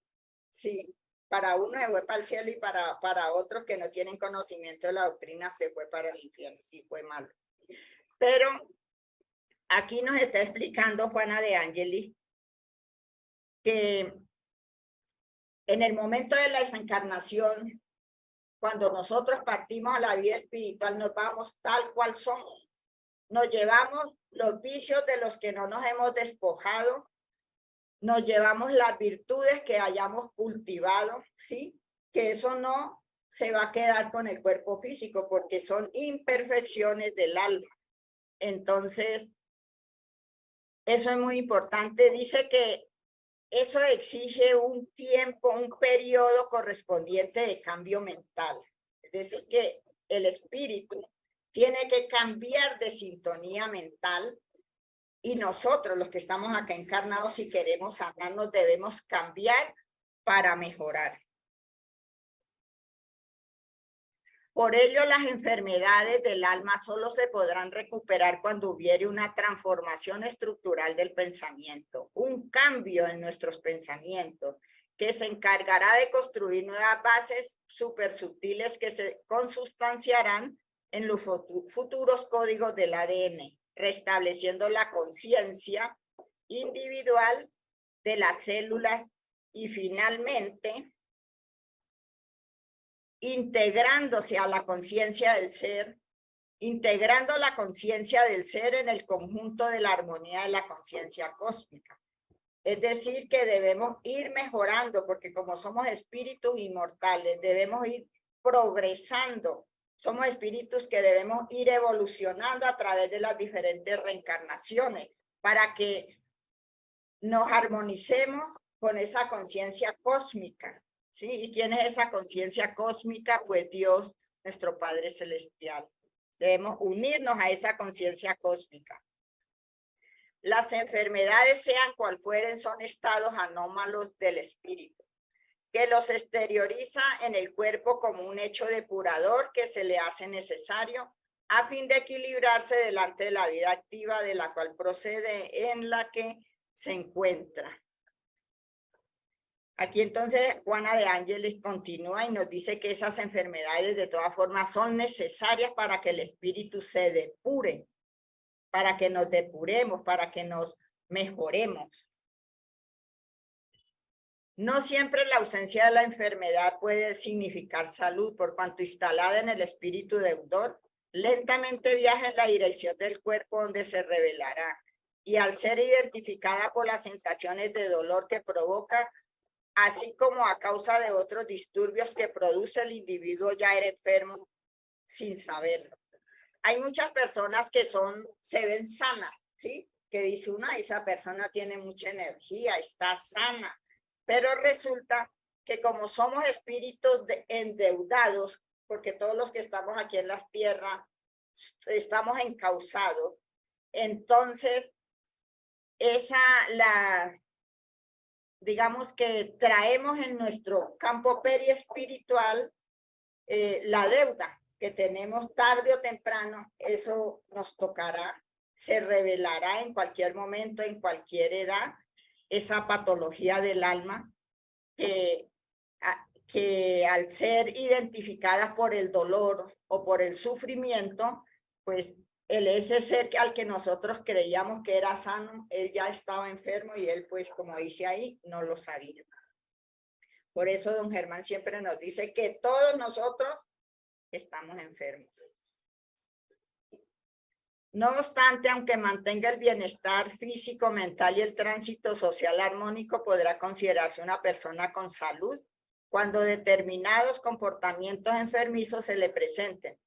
Sí, para uno se fue para el cielo y para otros que no tienen conocimiento de la doctrina se fue para el infierno. Sí, fue malo. Pero aquí nos está explicando Juana de Angeli que en el momento de la desencarnación, cuando nosotros partimos a la vida espiritual, nos vamos tal cual somos. Nos llevamos los vicios de los que no nos hemos despojado, nos llevamos las virtudes que hayamos cultivado, ¿sí? Que eso no se va a quedar con el cuerpo físico porque son imperfecciones del alma. Entonces, eso es muy importante. Dice que eso exige un tiempo, un periodo correspondiente de cambio mental. Es decir, que el espíritu tiene que cambiar de sintonía mental y nosotros, los que estamos acá encarnados, si queremos sanarnos, debemos cambiar para mejorar. Por ello, las enfermedades del alma solo se podrán recuperar cuando hubiere una transformación estructural del pensamiento, un cambio en nuestros pensamientos, que se encargará de construir nuevas bases supersutiles que se consustanciarán en los futuros códigos del ADN, restableciendo la conciencia individual de las células y finalmente integrándose a la conciencia del ser, integrando la conciencia del ser en el conjunto de la armonía de la conciencia cósmica. Es decir, que debemos ir mejorando, porque como somos espíritus inmortales, debemos ir progresando. Somos espíritus que debemos ir evolucionando a través de las diferentes reencarnaciones para que nos armonicemos con esa conciencia cósmica. ¿Sí? ¿Y quién es esa conciencia cósmica? Pues Dios, nuestro Padre Celestial. Debemos unirnos a esa conciencia cósmica. Las enfermedades, sean cual fueren, son estados anómalos del espíritu, que los exterioriza en el cuerpo como un hecho depurador que se le hace necesario a fin de equilibrarse delante de la vida activa de la cual procede, en la que se encuentra. Aquí entonces Juana de Ángeles continúa y nos dice que esas enfermedades de todas formas son necesarias para que el espíritu se depure, para que nos depuremos, para que nos mejoremos. No siempre la ausencia de la enfermedad puede significar salud, por cuanto instalada en el espíritu deudor, lentamente viaja en la dirección del cuerpo donde se revelará, y al ser identificada por las sensaciones de dolor que provoca, así como a causa de otros disturbios que produce el individuo ya era enfermo sin saberlo. Hay muchas personas que se ven sanas, ¿sí? Que dice una, esa persona tiene mucha energía, está sana, pero resulta que como somos espíritus endeudados, porque todos los que estamos aquí en las tierras estamos encausados, entonces digamos que traemos en nuestro campo periespiritual la deuda, que tenemos tarde o temprano, eso nos tocará, se revelará en cualquier momento, en cualquier edad, esa patología del alma que al ser identificadas por el dolor o por el sufrimiento, pues ese ser al que nosotros creíamos que era sano, él ya estaba enfermo y él, pues como dice ahí, no lo sabía. Por eso don Germán siempre nos dice que todos nosotros estamos enfermos. No obstante, aunque mantenga el bienestar físico, mental y el tránsito social armónico, podrá considerarse una persona con salud cuando determinados comportamientos enfermizos se le presenten.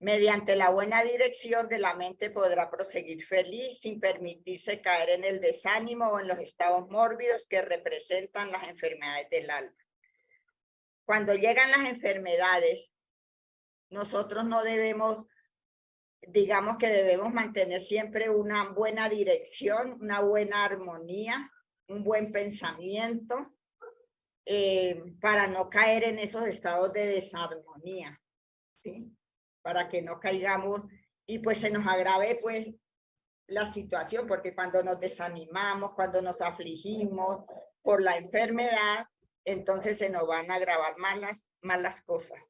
Mediante la buena dirección de la mente podrá proseguir feliz sin permitirse caer en el desánimo o en los estados mórbidos que representan las enfermedades del alma. Cuando llegan las enfermedades, nosotros no debemos, digamos que debemos mantener siempre una buena dirección, una buena armonía, un buen pensamiento, para no caer en esos estados de desarmonía, ¿sí? Para que no caigamos y pues se nos agrave pues la situación, porque cuando nos desanimamos, cuando nos afligimos por la enfermedad, entonces se nos van a agravar más las cosas.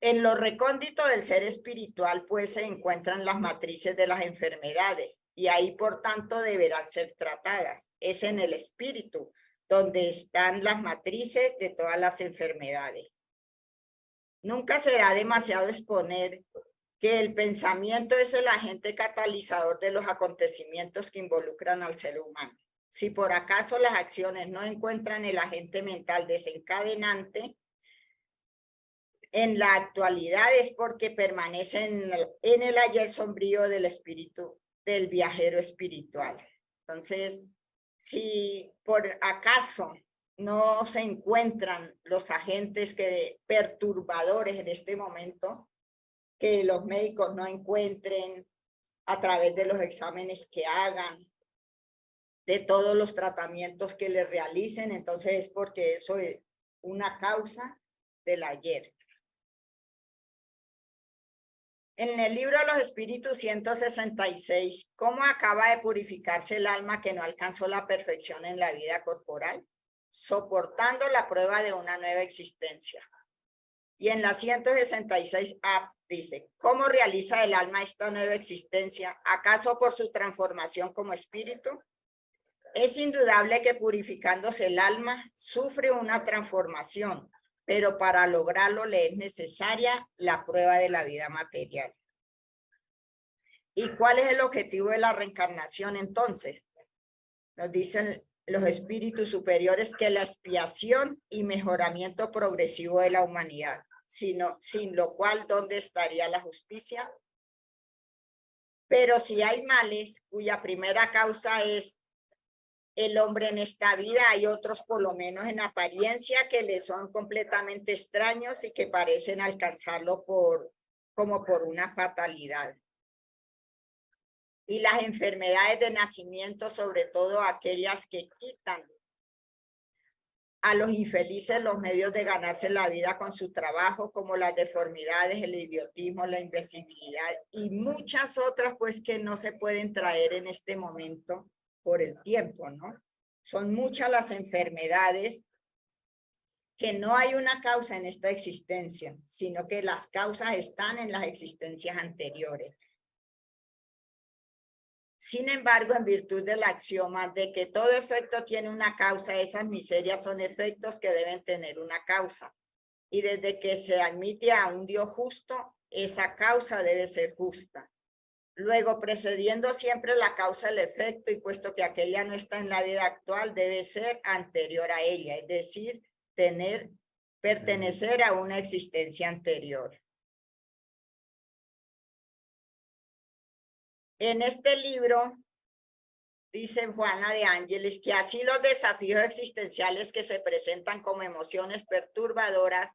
En lo recóndito del ser espiritual pues se encuentran las matrices de las enfermedades y ahí por tanto deberán ser tratadas. Es en el espíritu donde están las matrices de todas las enfermedades. Nunca será demasiado exponer que el pensamiento es el agente catalizador de los acontecimientos que involucran al ser humano. Si por acaso las acciones no encuentran el agente mental desencadenante, en la actualidad es porque permanecen en el ayer sombrío del espíritu, del viajero espiritual. Entonces, si por acaso no se encuentran los agentes perturbadores en este momento, que los médicos no encuentren a través de los exámenes que hagan, de todos los tratamientos que le realicen, entonces es porque eso es una causa del ayer. En el libro de los Espíritus 166, ¿cómo acaba de purificarse el alma que no alcanzó la perfección en la vida corporal? Soportando la prueba de una nueva existencia. Y en la 166A dice, ¿cómo realiza el alma esta nueva existencia? ¿Acaso por su transformación como espíritu? Es indudable que purificándose el alma sufre una transformación, pero para lograrlo le es necesaria la prueba de la vida material. ¿Y cuál es el objetivo de la reencarnación entonces? Nos dicen los espíritus superiores que la expiación y mejoramiento progresivo de la humanidad, sin lo cual, ¿dónde estaría la justicia? Pero si hay males cuya primera causa es el hombre en esta vida, hay otros por lo menos en apariencia que le son completamente extraños y que parecen alcanzarlo como por una fatalidad. Y las enfermedades de nacimiento, sobre todo aquellas que quitan a los infelices los medios de ganarse la vida con su trabajo, como las deformidades, el idiotismo, la invisibilidad y muchas otras pues que no se pueden traer en este momento por el tiempo, ¿no? Son muchas las enfermedades que no hay una causa en esta existencia, sino que las causas están en las existencias anteriores. Sin embargo, en virtud del axioma de que todo efecto tiene una causa, esas miserias son efectos que deben tener una causa. Y desde que se admite a un Dios justo, esa causa debe ser justa. Luego, precediendo siempre la causa el efecto, y puesto que aquella no está en la vida actual, debe ser anterior a ella, es decir, pertenecer a una existencia anterior. En este libro, dice Juana de Ángeles, que así los desafíos existenciales que se presentan como emociones perturbadoras,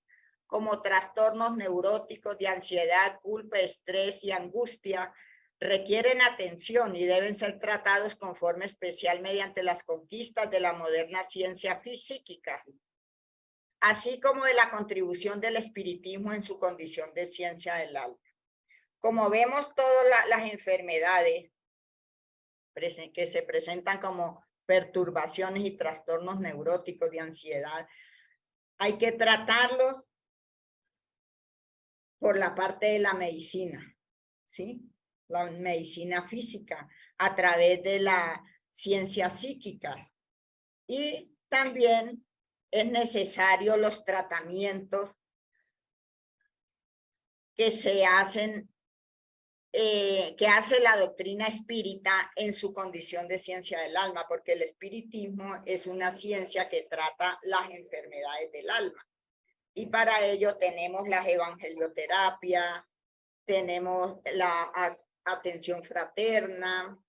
como trastornos neuróticos de ansiedad, culpa, estrés y angustia, requieren atención y deben ser tratados con forma especial mediante las conquistas de la moderna ciencia física. así como de la contribución del espiritismo en su condición de ciencia del alma. Como vemos, todas las enfermedades que se presentan como perturbaciones y trastornos neuróticos de ansiedad, hay que tratarlos por la parte de la medicina, ¿sí? La medicina física, a través de las ciencias psíquicas. Y también es necesario los tratamientos que se hacen, que hace la doctrina espírita en su condición de ciencia del alma, porque el espiritismo es una ciencia que trata las enfermedades del alma. Y para ello tenemos las evangelioterapias, tenemos la atención fraterna,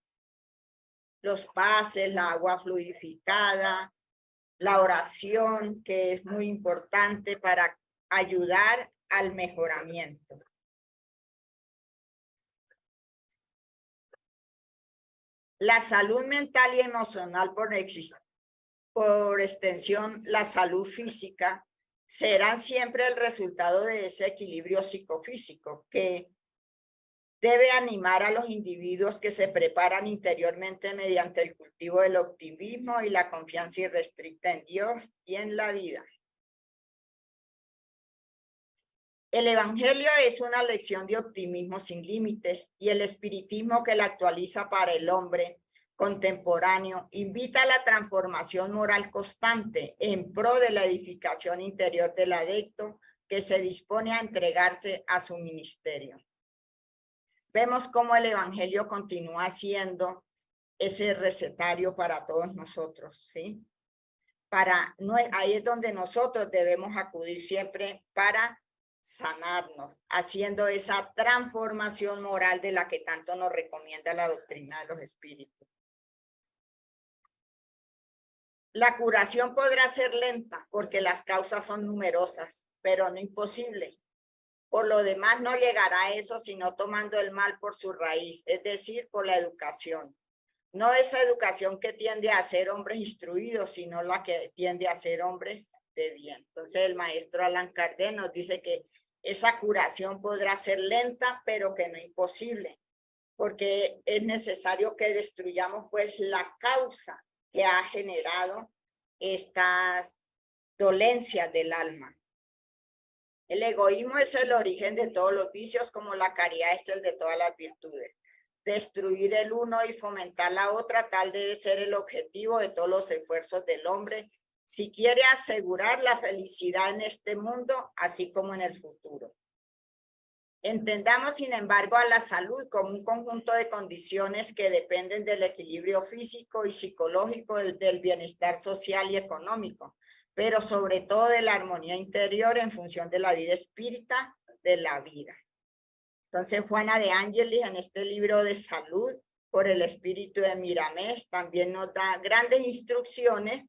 los pases, la agua fluidificada, la oración, que es muy importante para ayudar al mejoramiento. La salud mental y emocional, por extensión, la salud física, serán siempre el resultado de ese equilibrio psicofísico que debe animar a los individuos que se preparan interiormente mediante el cultivo del optimismo y la confianza irrestricta en Dios y en la vida. El Evangelio es una lección de optimismo sin límites y el espiritismo que la actualiza para el hombre contemporáneo invita a la transformación moral constante en pro de la edificación interior del adepto que se dispone a entregarse a su ministerio. Vemos cómo el Evangelio continúa siendo ese recetario para todos nosotros, ¿sí? Ahí es donde nosotros debemos acudir siempre para sanarnos, haciendo esa transformación moral de la que tanto nos recomienda la doctrina de los espíritus. La curación podrá ser lenta porque las causas son numerosas, pero no imposible. Por lo demás, no llegará a eso sino tomando el mal por su raíz, es decir, por la educación. No esa educación que tiende a ser hombres instruidos, sino la que tiende a ser hombres de bien. Entonces el maestro Allan Kardec nos dice que esa curación podrá ser lenta, pero que no imposible, porque es necesario que destruyamos pues la causa que ha generado estas dolencias del alma. El egoísmo es el origen de todos los vicios, como la caridad es el de todas las virtudes. Destruir el uno y fomentar la otra, tal debe ser el objetivo de todos los esfuerzos del hombre, si quiere asegurar la felicidad en este mundo, así como en el futuro. Entendamos, sin embargo, a la salud como un conjunto de condiciones que dependen del equilibrio físico y psicológico, del bienestar social y económico, pero sobre todo de la armonía interior en función de la vida espírita de la vida. Entonces, Juana de Ángelis, en este libro de salud por el espíritu de Miramés, también nos da grandes instrucciones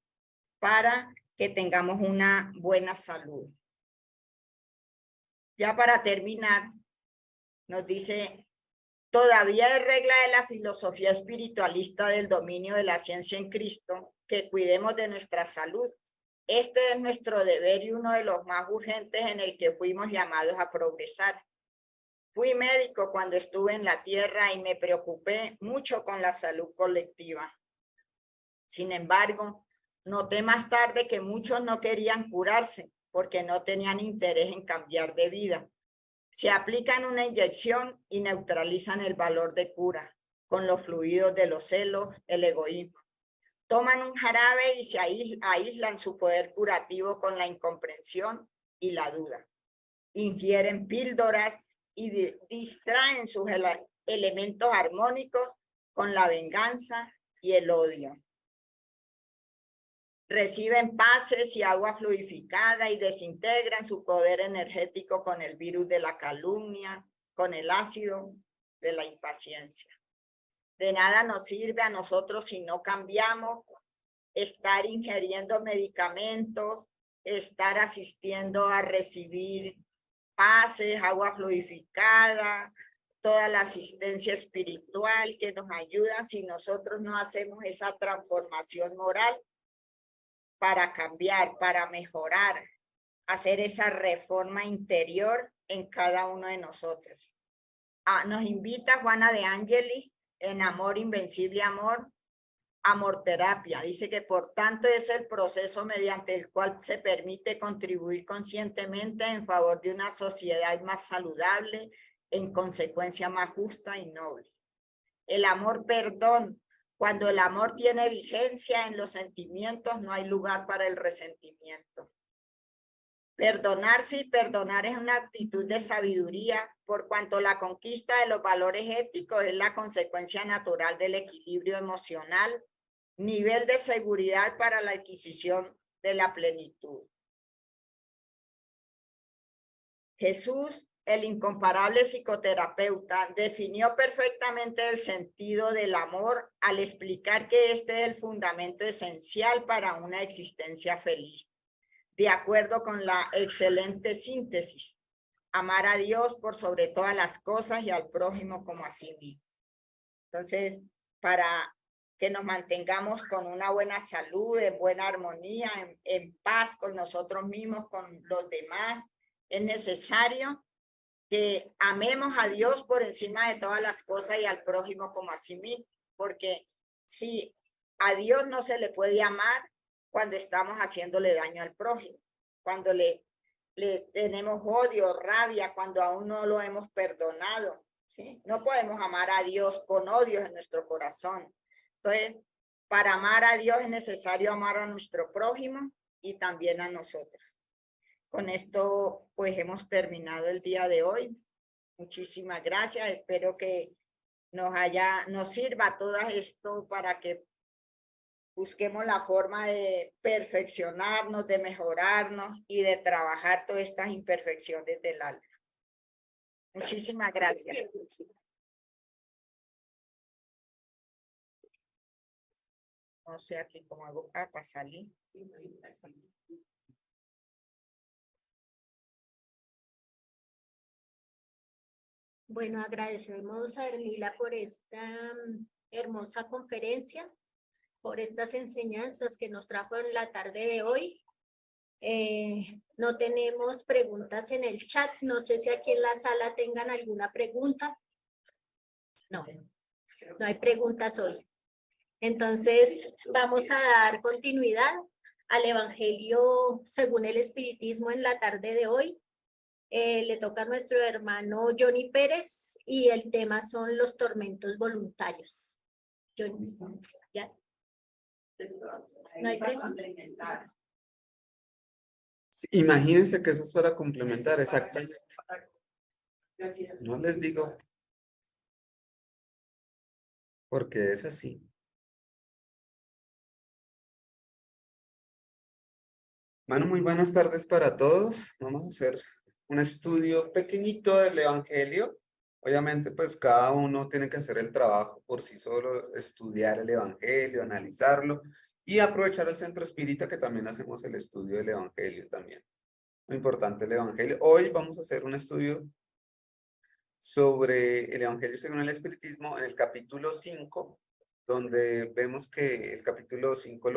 para que tengamos una buena salud. Ya para terminar, nos dice, todavía es regla de la filosofía espiritualista del dominio de la ciencia en Cristo que cuidemos de nuestra salud. Este es nuestro deber y uno de los más urgentes en el que fuimos llamados a progresar. Fui médico cuando estuve en la tierra y me preocupé mucho con la salud colectiva. Sin embargo, noté más tarde que muchos no querían curarse porque no tenían interés en cambiar de vida. Se aplican una inyección y neutralizan el valor de cura con los fluidos de los celos, el egoísmo. Toman un jarabe y se aíslan su poder curativo con la incomprensión y la duda. Ingieren píldoras y distraen sus elementos armónicos con la venganza y el odio. Reciben pases y agua fluidificada y desintegran su poder energético con el virus de la calumnia, con el ácido de la impaciencia. De nada nos sirve a nosotros si no cambiamos, estar ingiriendo medicamentos, estar asistiendo a recibir pases, agua fluidificada, toda la asistencia espiritual que nos ayuda si nosotros no hacemos esa transformación moral para cambiar, para mejorar hacer esa reforma interior en cada uno de nosotros. Nos invita Juana de Ángelis en Amor Invencible Amor, Amor Terapia. Dice que por tanto es el proceso mediante el cual se permite contribuir conscientemente en favor de una sociedad más saludable, en consecuencia más justa y noble. El amor perdón. Cuando el amor tiene vigencia en los sentimientos, no hay lugar para el resentimiento. Perdonarse y perdonar es una actitud de sabiduría, por cuanto la conquista de los valores éticos es la consecuencia natural del equilibrio emocional, nivel de seguridad para la adquisición de la plenitud. Jesús, el incomparable psicoterapeuta, definió perfectamente el sentido del amor al explicar que este es el fundamento esencial para una existencia feliz. De acuerdo con la excelente síntesis, amar a Dios por sobre todas las cosas y al prójimo como a sí mismo. Entonces, para que nos mantengamos con una buena salud, en buena armonía, en paz con nosotros mismos, con los demás, es necesario que amemos a Dios por encima de todas las cosas y al prójimo como a sí mismo, porque si a Dios no se le puede amar cuando estamos haciéndole daño al prójimo, cuando le tenemos odio, rabia, cuando aún no lo hemos perdonado, ¿sí? No podemos amar a Dios con odio en nuestro corazón. Entonces, para amar a Dios es necesario amar a nuestro prójimo y también a nosotros. Con esto, pues, hemos terminado el día de hoy. Muchísimas gracias. Espero que nos sirva todo esto para que busquemos la forma de perfeccionarnos, de mejorarnos y de trabajar todas estas imperfecciones del alma. Muchísimas gracias. No sé aquí cómo hago para salir. Bueno, agradecemos a Ermila por esta hermosa conferencia, por estas enseñanzas que nos trajo en la tarde de hoy. No tenemos preguntas en el chat. No sé si aquí en la sala tengan alguna pregunta. No, no hay preguntas hoy. Entonces, vamos a dar continuidad al Evangelio según el Espiritismo en la tarde de hoy. Le toca a nuestro hermano Johnny Pérez y el tema son los tormentos voluntarios. Johnny, ¿ya? ¿No hay pregunta? Imagínense que eso es para complementar, exactamente. No les digo, porque es así. Bueno, muy buenas tardes para todos. Vamos a hacer un estudio pequeñito del Evangelio. Obviamente, pues cada uno tiene que hacer el trabajo por sí solo, estudiar el Evangelio, analizarlo y aprovechar el Centro Espírita que también hacemos el estudio del Evangelio también. Muy importante el Evangelio. Hoy vamos a hacer un estudio sobre el Evangelio según el Espiritismo en el capítulo 5, donde vemos que el capítulo 5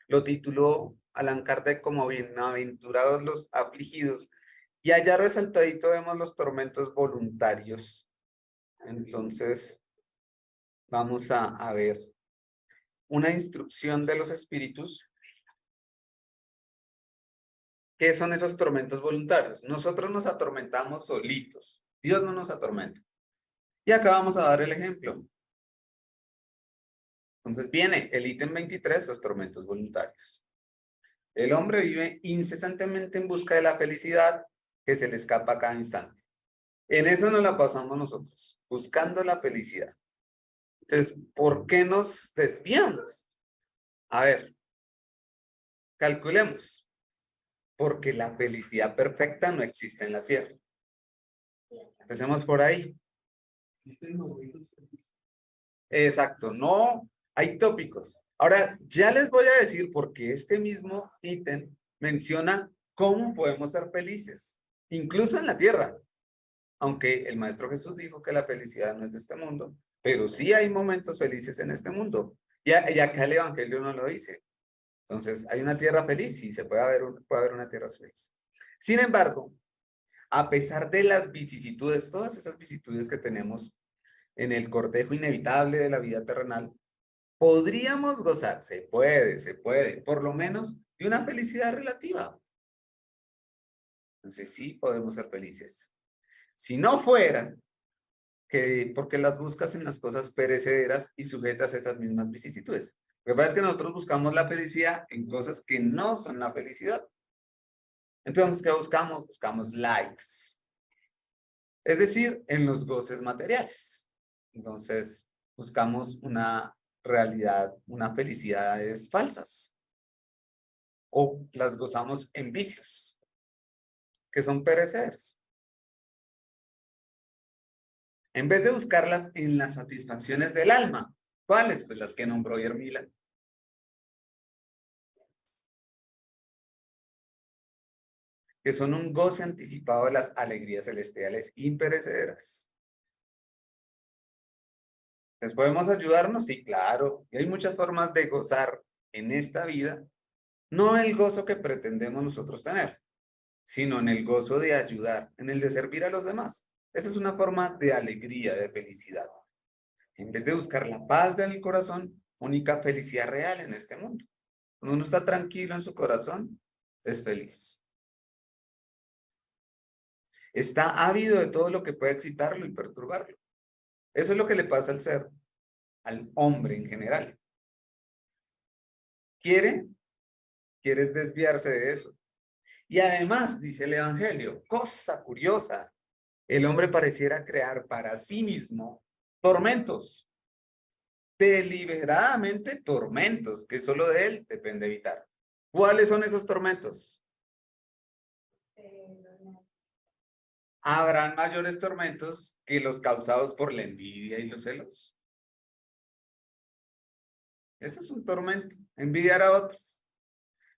lo tituló Allan Kardec como Bienaventurados los afligidos, y allá resaltadito vemos los tormentos voluntarios. Entonces, vamos a ver una instrucción de los espíritus. ¿Qué son esos tormentos voluntarios? Nosotros nos atormentamos solitos. Dios no nos atormenta. Y acá vamos a dar el ejemplo. Entonces viene el ítem 23, los tormentos voluntarios. El hombre vive incesantemente en busca de la felicidad que se le escapa a cada instante. En eso nos la pasamos nosotros, buscando la felicidad. Entonces, ¿por qué nos desviamos? A ver, calculemos. Porque la felicidad perfecta no existe en la tierra. Empecemos por ahí. Exacto, no hay tópicos. Ahora, ya les voy a decir por qué este mismo ítem menciona cómo podemos ser felices, incluso en la tierra. Aunque el Maestro Jesús dijo que la felicidad no es de este mundo, pero sí hay momentos felices en este mundo. Y acá el Evangelio no lo dice. Entonces, ¿hay una tierra feliz? Sí, puede haber una tierra feliz. Sin embargo, a pesar de las vicisitudes, todas esas vicisitudes que tenemos en el cortejo inevitable de la vida terrenal, podríamos gozar, se puede, por lo menos de una felicidad relativa. Entonces sí podemos ser felices. Si no fuera que porque las buscas en las cosas perecederas y sujetas a esas mismas vicisitudes. Lo que pasa es que nosotros buscamos la felicidad en cosas que no son la felicidad. Entonces, ¿qué buscamos? Buscamos likes. Es decir, en los goces materiales. Entonces, buscamos una realidad, unas felicidades falsas. O las gozamos en vicios, que son perecederos. En vez de buscarlas en las satisfacciones del alma. ¿Cuáles? Pues las que nombró Yermila. Que son un goce anticipado de las alegrías celestiales imperecederas. ¿Les podemos ayudarnos? Sí, claro. Y hay muchas formas de gozar en esta vida, no el gozo que pretendemos nosotros tener, sino en el gozo de ayudar, en el de servir a los demás. Esa es una forma de alegría, de felicidad. En vez de buscar la paz del corazón, única felicidad real en este mundo. Cuando uno está tranquilo en su corazón, es feliz. Está ávido de todo lo que puede excitarlo y perturbarlo. Eso es lo que le pasa al ser, al hombre en general. Quieres desviarse de eso. Y además, dice el Evangelio, cosa curiosa, el hombre pareciera crear para sí mismo tormentos, deliberadamente tormentos, que solo de él depende evitar. ¿Cuáles son esos tormentos? Habrán mayores tormentos que los causados por la envidia y los celos. Eso es un tormento, envidiar a otros.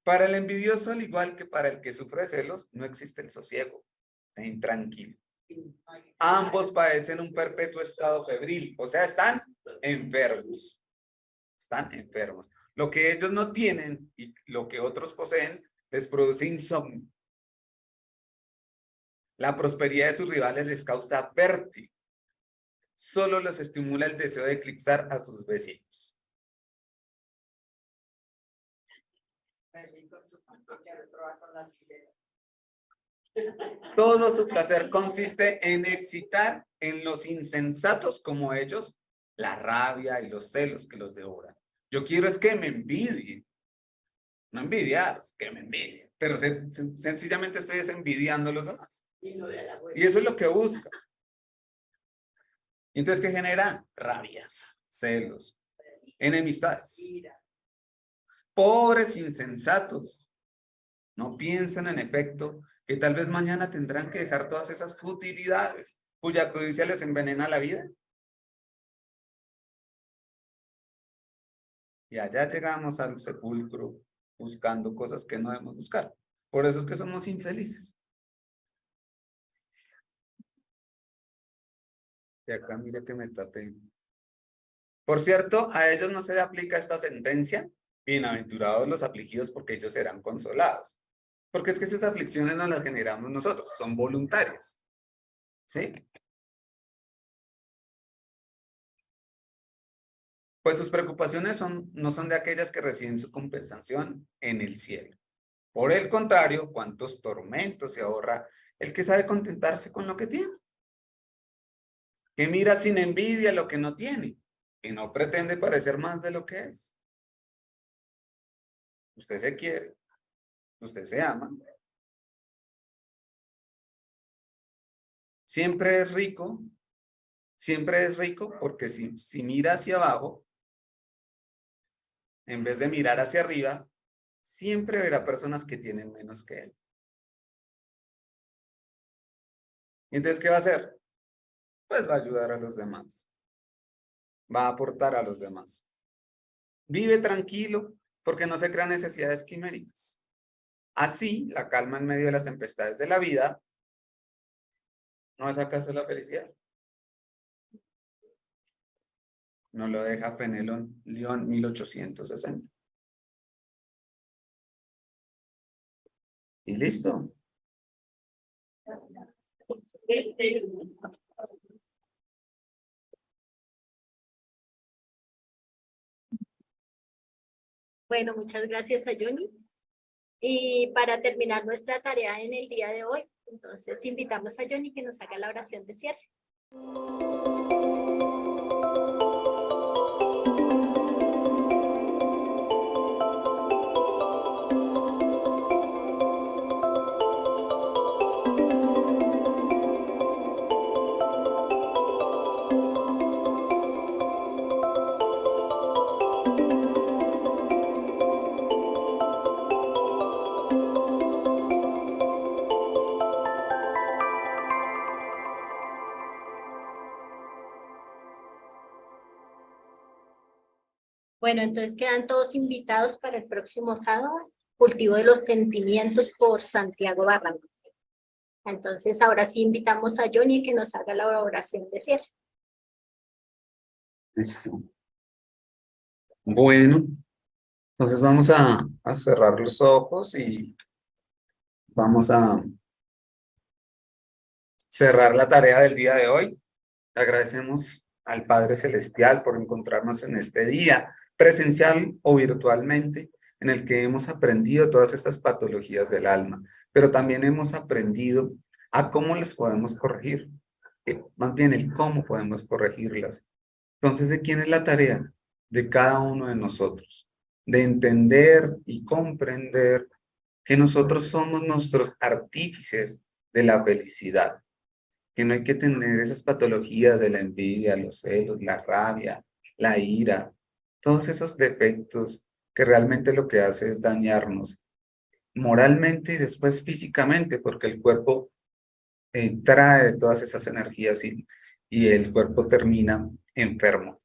Para el envidioso, al igual que para el que sufre celos, no existe el sosiego, está intranquilo. Ambos padecen un perpetuo estado febril, o sea, están enfermos. Están enfermos. Lo que ellos no tienen y lo que otros poseen les produce insomnio. La prosperidad de sus rivales les causa vértigo. Solo los estimula el deseo de eclipsar a sus vecinos. Todo su placer consiste en excitar en los insensatos como ellos la rabia y los celos que los devoran. Yo quiero es que me envidien. No envidiar, que me envidien. Pero sencillamente estoy envidiando a los demás. Y eso es lo que busca. Y entonces, ¿qué genera? Rabias, celos, enemistades. Pobres insensatos. No piensan en efecto que tal vez mañana tendrán que dejar todas esas futilidades cuya codicia les envenena la vida. Y allá llegamos al sepulcro buscando cosas que no debemos buscar. Por eso es que somos infelices. Y acá mire que me tapé. Por cierto, a ellos no se le aplica esta sentencia. Bienaventurados los afligidos porque ellos serán consolados. Porque es que esas aflicciones no las generamos nosotros, son voluntarias. ¿Sí? Pues sus preocupaciones no son de aquellas que reciben su compensación en el cielo. Por el contrario, cuántos tormentos se ahorra el que sabe contentarse con lo que tiene. Que mira sin envidia lo que no tiene. Que no pretende parecer más de lo que es. Usted se quiere. Usted se ama. Siempre es rico porque si mira hacia abajo, en vez de mirar hacia arriba, siempre verá personas que tienen menos que él. ¿Y entonces qué va a hacer? Pues va a ayudar a los demás. Va a aportar a los demás. Vive tranquilo porque no se crean necesidades quiméricas. Así, la calma en medio de las tempestades de la vida no es acaso la felicidad. No lo deja Fenelón León 1860. Y listo. Bueno, muchas gracias a Johnny. Y para terminar nuestra tarea en el día de hoy, entonces invitamos a Johnny que nos haga la oración de cierre. Bueno, entonces quedan todos invitados para el próximo sábado, cultivo de los sentimientos por Santiago Barranco. Entonces ahora sí invitamos a Johnny que nos haga la oración de cierre. Listo. Bueno, entonces vamos a cerrar los ojos y vamos a cerrar la tarea del día de hoy. Agradecemos al Padre Celestial por encontrarnos en este día, presencial o virtualmente, en el que hemos aprendido todas estas patologías del alma, pero también hemos aprendido a cómo las podemos corregir, más bien el cómo podemos corregirlas. Entonces, ¿de quién es la tarea? De cada uno de nosotros, de entender y comprender que nosotros somos nuestros artífices de la felicidad, que no hay que tener esas patologías de la envidia, los celos, la rabia, la ira, todos esos defectos que realmente lo que hace es dañarnos moralmente y después físicamente, porque el cuerpo trae todas esas energías y el cuerpo termina enfermo.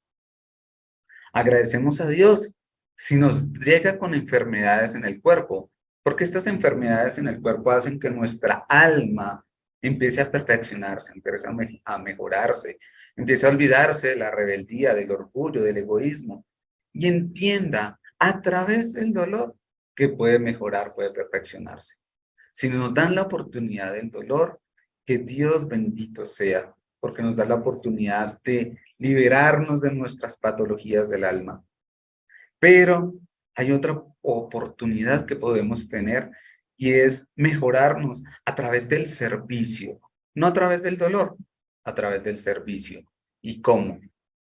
Agradecemos a Dios si nos llega con enfermedades en el cuerpo, porque estas enfermedades en el cuerpo hacen que nuestra alma empiece a perfeccionarse, empiece a mejorarse, empiece a olvidarse de la rebeldía, del orgullo, del egoísmo, y entienda a través del dolor que puede mejorar, puede perfeccionarse. Si nos dan la oportunidad del dolor, que Dios bendito sea, porque nos da la oportunidad de liberarnos de nuestras patologías del alma. Pero hay otra oportunidad que podemos tener y es mejorarnos a través del servicio, no a través del dolor, a través del servicio. ¿Y cómo?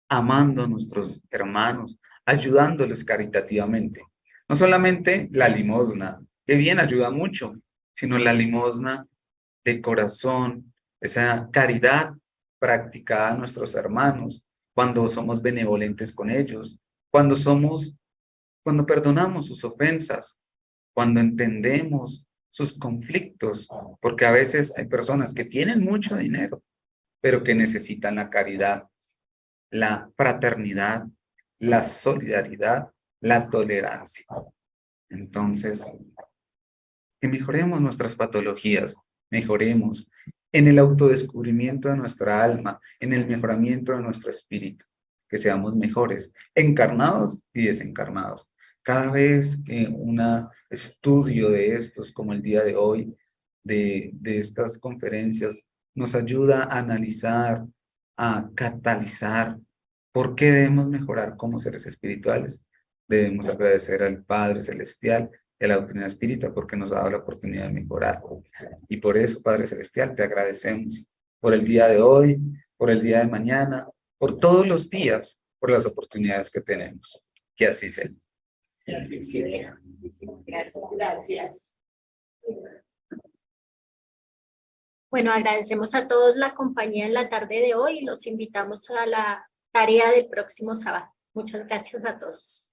Amando a nuestros hermanos, ayudándoles caritativamente. No solamente la limosna, que bien ayuda mucho, sino la limosna de corazón, esa caridad practicada a nuestros hermanos, cuando somos benevolentes con ellos, cuando perdonamos sus ofensas, cuando entendemos sus conflictos, porque a veces hay personas que tienen mucho dinero, pero que necesitan la caridad, la fraternidad, la solidaridad, la tolerancia. Entonces, que mejoremos nuestras patologías, mejoremos en el autodescubrimiento de nuestra alma, en el mejoramiento de nuestro espíritu, que seamos mejores, encarnados y desencarnados. Cada vez que un estudio de estos, como el día de hoy, de estas conferencias, nos ayuda a analizar, a catalizar por qué debemos mejorar como seres espirituales, debemos agradecer al Padre Celestial y a la doctrina espírita porque nos ha dado la oportunidad de mejorar. Y por eso, Padre Celestial, te agradecemos por el día de hoy, por el día de mañana, por todos los días, por las oportunidades que tenemos. Que así sea. Gracias. Bueno, agradecemos a todos la compañía en la tarde de hoy y los invitamos a la tarea del próximo sábado. Muchas gracias a todos.